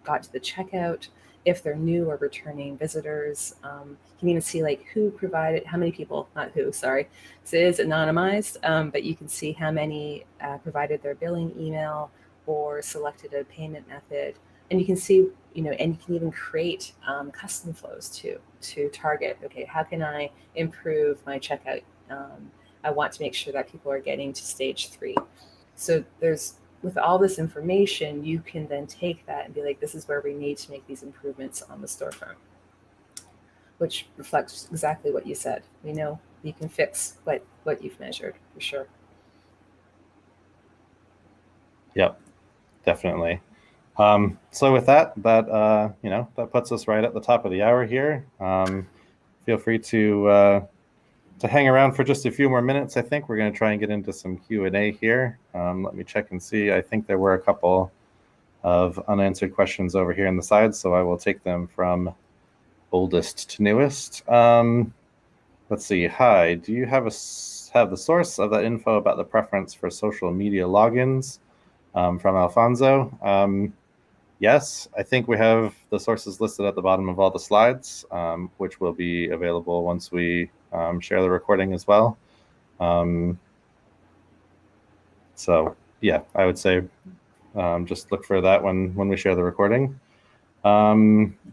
got to the checkout, if they're new or returning visitors. You can even see like who provided, how many people, not who, sorry, because it is anonymized, but you can see how many provided their billing email or selected a payment method. And you can see, and you can even create custom flows to target, okay, how can I improve my checkout? I want to make sure that people are getting to stage 3. So with all this information, you can then take that and be like, this is where we need to make these improvements on the storefront, which reflects exactly what you said. You can fix what you've measured, for sure. Yep, definitely. So with that that puts us right at the top of the hour here. Feel free to hang around for just a few more minutes. I think we're going to try and get into some Q&A here. Let me check and see. I think there were a couple of unanswered questions over here on the side, so I will take them from oldest to newest. Let's see. Hi, do you have the source of that info about the preference for social media logins? From Alfonso. Yes, I think we have the sources listed at the bottom of all the slides, which will be available once we share the recording as well. So yeah, I would say just look for that when we share the recording.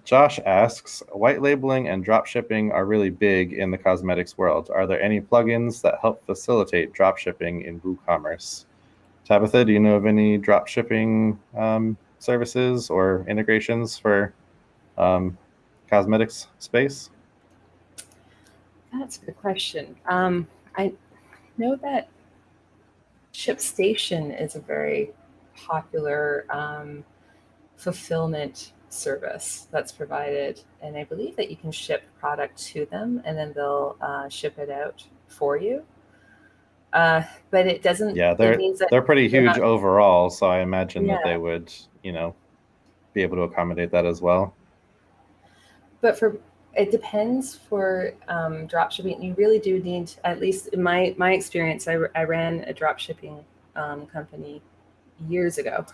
Josh asks, white labeling and drop shipping are really big in the cosmetics world. Are there any plugins that help facilitate drop shipping in WooCommerce? Tabitha, do you know of any drop shipping services or integrations for cosmetics space? That's a good question. I know that ShipStation is a very popular fulfillment service that's provided, and I believe that you can ship product to them and then they'll ship it out for you. But it doesn't. Yeah, It means that they're pretty they're huge not. overall, so I imagine that they Yeah, would, be able to accommodate that as well. but for it depends for drop shipping. You really do need, at least in my experience, I ran a drop shipping company years ago.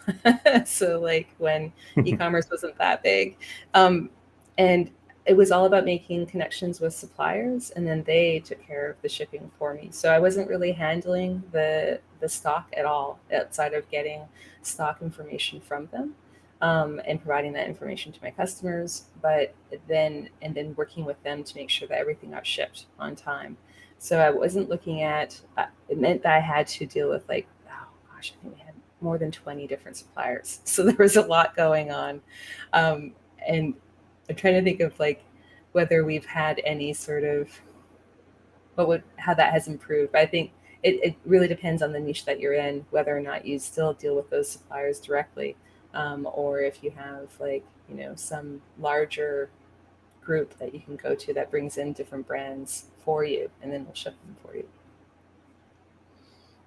So like when e-commerce wasn't that big, and it was all about making connections with suppliers, and then they took care of the shipping for me. So I wasn't really handling the stock at all outside of getting stock information from them. And providing that information to my customers, but then working with them to make sure that everything got shipped on time. So I wasn't looking at. It meant that I had to deal with, like, oh gosh, I think we had more than 20 different suppliers. So there was a lot going on. And I'm trying to think of like whether we've had any sort of how that has improved. But I think it really depends on the niche that you're in, whether or not you still deal with those suppliers directly, or if you have, like, some larger group that you can go to that brings in different brands for you and then we'll ship them for you.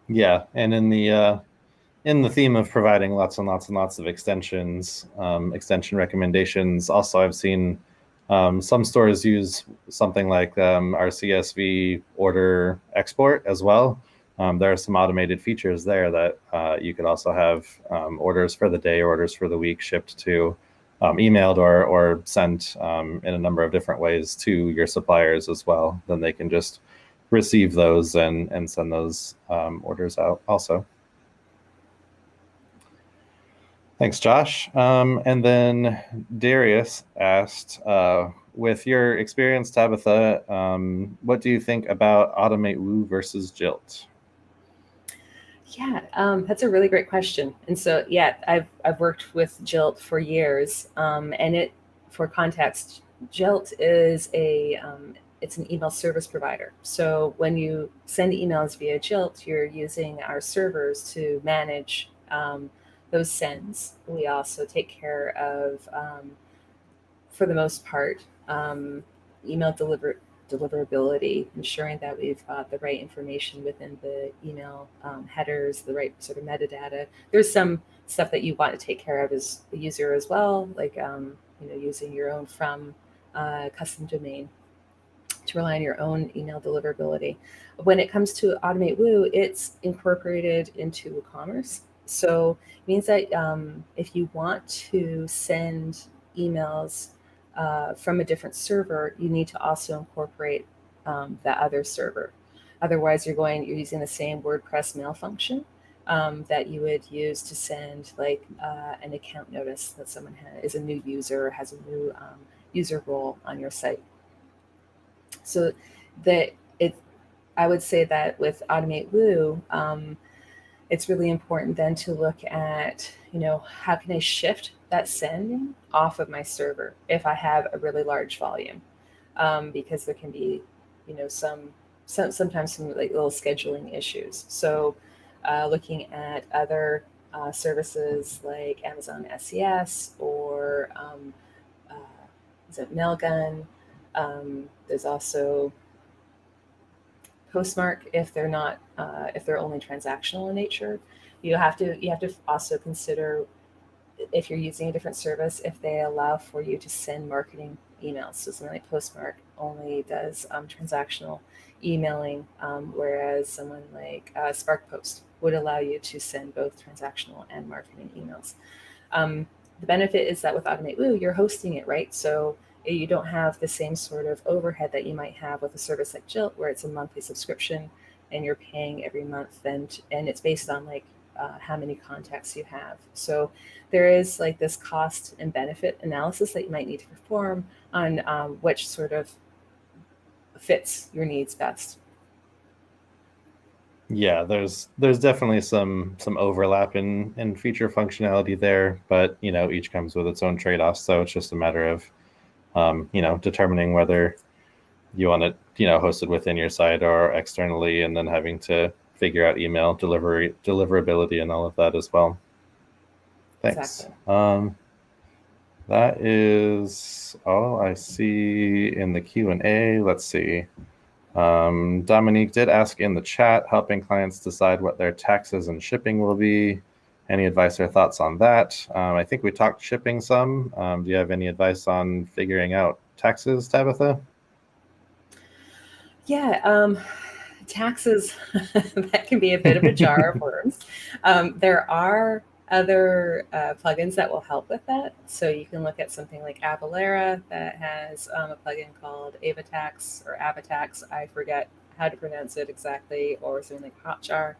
Yeah, and in the theme of providing lots and lots and lots of extensions, extension recommendations, also I've seen some stores use something like our CSV order export as well. There are some automated features there that you could also have orders for the day, orders for the week shipped to, emailed or sent in a number of different ways to your suppliers as well. Then they can just receive those and send those orders out also. Thanks, Josh. And then Darius asked, with your experience, Tabitha, what do you think about Automate Woo versus Jilt? Yeah, that's a really great question. And so, yeah, I've worked with Jilt for years, and for context, Jilt is it's an email service provider. So when you send emails via Jilt, you're using our servers to manage those sends. We also take care of, for the most part, email deliverability, ensuring that we've got the right information within the email headers, the right sort of metadata. There's some stuff that you want to take care of as the user as well, like using your own from custom domain to rely on your own email deliverability. When it comes to Automate Woo, it's incorporated into WooCommerce. So it means that if you want to send emails from a different server, you need to also incorporate that other server. Otherwise, you're using the same WordPress mail function that you would use to send, like, an account notice that someone is a new user or has a new user role on your site. So I would say that with Automate Woo, it's really important then to look at, how can I shift that sending off of my server if I have a really large volume, because there can be, sometimes some like little scheduling issues. So looking at other services like Amazon SES or is it Mailgun? There's also Postmark if they're not if they're only transactional in nature. You have to also consider if you're using a different service if they allow for you to send marketing emails. So something like Postmark only does transactional emailing, whereas someone like SparkPost would allow you to send both transactional and marketing emails. The benefit is that with Automate Woo, you're hosting it, right? So you don't have the same sort of overhead that you might have with a service like Jilt, where it's a monthly subscription and you're paying every month, and it's based on like how many contacts you have. So there is like this cost and benefit analysis that you might need to perform on which sort of fits your needs best. Yeah, there's definitely some overlap in feature functionality there, but each comes with its own trade-offs. So it's just a matter of determining whether you want it hosted within your site or externally, and then having to figure out email deliverability and all of that as well. Thanks. Exactly. That is all I see in the Q&A. Let's see. Dominique did ask in the chat, helping clients decide what their taxes and shipping will be. Any advice or thoughts on that? I think we talked shipping some. Do you have any advice on figuring out taxes, Tabitha? Yeah, taxes, that can be a bit of a jar of worms. There are other plugins that will help with that. So you can look at something like Avalara that has a plugin called AvaTax or AvaTax. I forget how to pronounce it exactly, or something like Hotjar.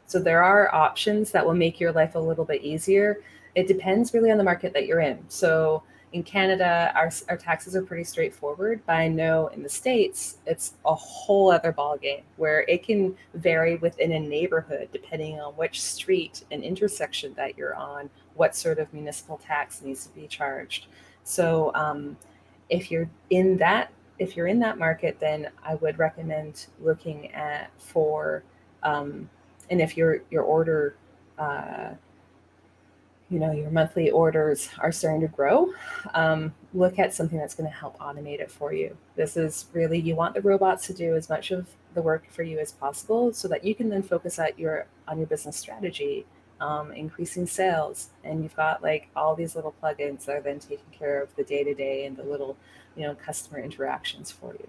So there are options that will make your life a little bit easier. It depends really on the market that you're in. So in Canada, our taxes are pretty straightforward, but I know in the States, it's a whole other ballgame where it can vary within a neighborhood, depending on which street and intersection that you're on, what sort of municipal tax needs to be charged. So if you're in that market, then I would recommend looking at and if your order, your monthly orders are starting to grow, look at something that's going to help automate it for you. This is really, you want the robots to do as much of the work for you as possible so that you can then focus on your business strategy, increasing sales. And you've got like all these little plugins that are then taking care of the day-to-day and the little, customer interactions for you.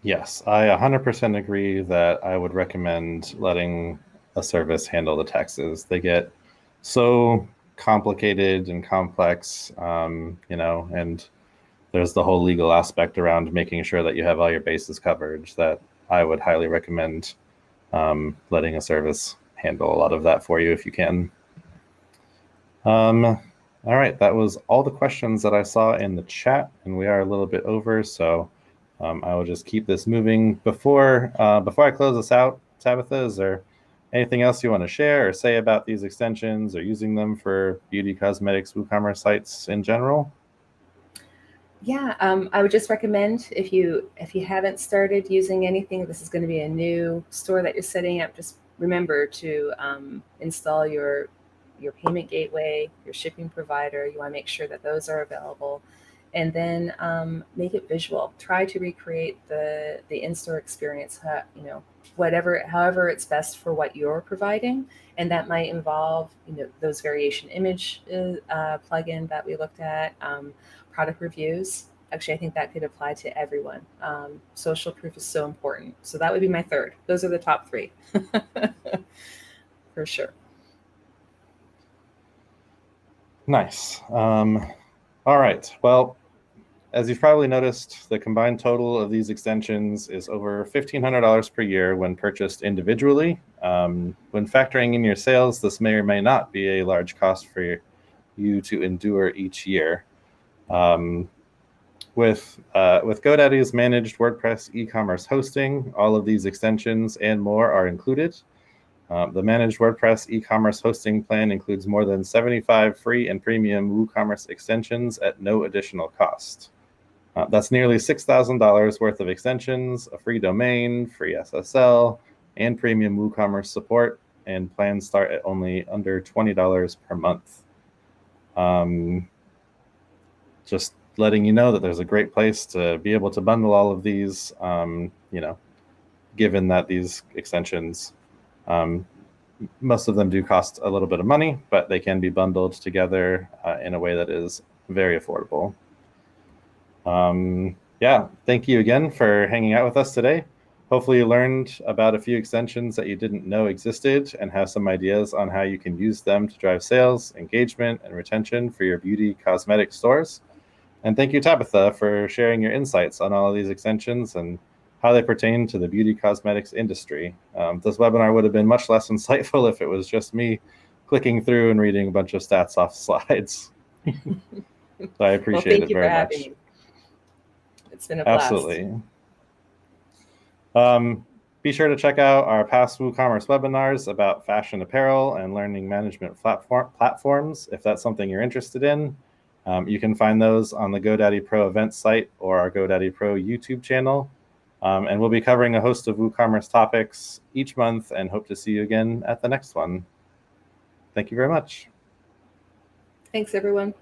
Yes, I 100% agree that I would recommend letting a service handle the taxes. They get so complicated and complex, and there's the whole legal aspect around making sure that you have all your bases covered, that I would highly recommend letting a service handle a lot of that for you if you can. All right, that was all the questions that I saw in the chat, and we are a little bit over, so I will just keep this moving. Before I close this out, Tabitha, is there anything else you want to share or say about these extensions or using them for beauty, cosmetics, WooCommerce sites in general? Yeah, I would just recommend if you haven't started using anything, this is going to be a new store that you're setting up, just remember to install your payment gateway, your shipping provider. You want to make sure that those are available. And then make it visual. Try to recreate the in-store experience, however it's best for what you're providing. And that might involve, those variation image plugin that we looked at, product reviews. Actually, I think that could apply to everyone. Social proof is so important. So that would be my third. Those are the top three, for sure. Nice. All right. Well, as you've probably noticed, the combined total of these extensions is over $1,500 per year when purchased individually. When factoring in your sales, this may or may not be a large cost for you to endure each year. With GoDaddy's managed WordPress e-commerce hosting, all of these extensions and more are included. The managed WordPress e-commerce hosting plan includes more than 75 free and premium WooCommerce extensions at no additional cost. That's nearly $6,000 worth of extensions, a free domain, free SSL, and premium WooCommerce support, and plans start at only under $20 per month. Just letting you know that there's a great place to be able to bundle all of these, given that these extensions, most of them do cost a little bit of money, but they can be bundled together in a way that is very affordable. Yeah, thank you again for hanging out with us today. Hopefully you learned about a few extensions that you didn't know existed and have some ideas on how you can use them to drive sales, engagement, and retention for your beauty cosmetic stores. And thank you, Tabitha, for sharing your insights on all of these extensions and how they pertain to the beauty cosmetics industry. This webinar would have been much less insightful if it was just me clicking through and reading a bunch of stats off slides. So I appreciate it very much. Me. It's been a blast. Absolutely. Be sure to check out our past WooCommerce webinars about fashion apparel and learning management platforms if that's something you're interested in. You can find those on the GoDaddy Pro events site or our GoDaddy Pro YouTube channel. And we'll be covering a host of WooCommerce topics each month and hope to see you again at the next one. Thank you very much. Thanks, everyone.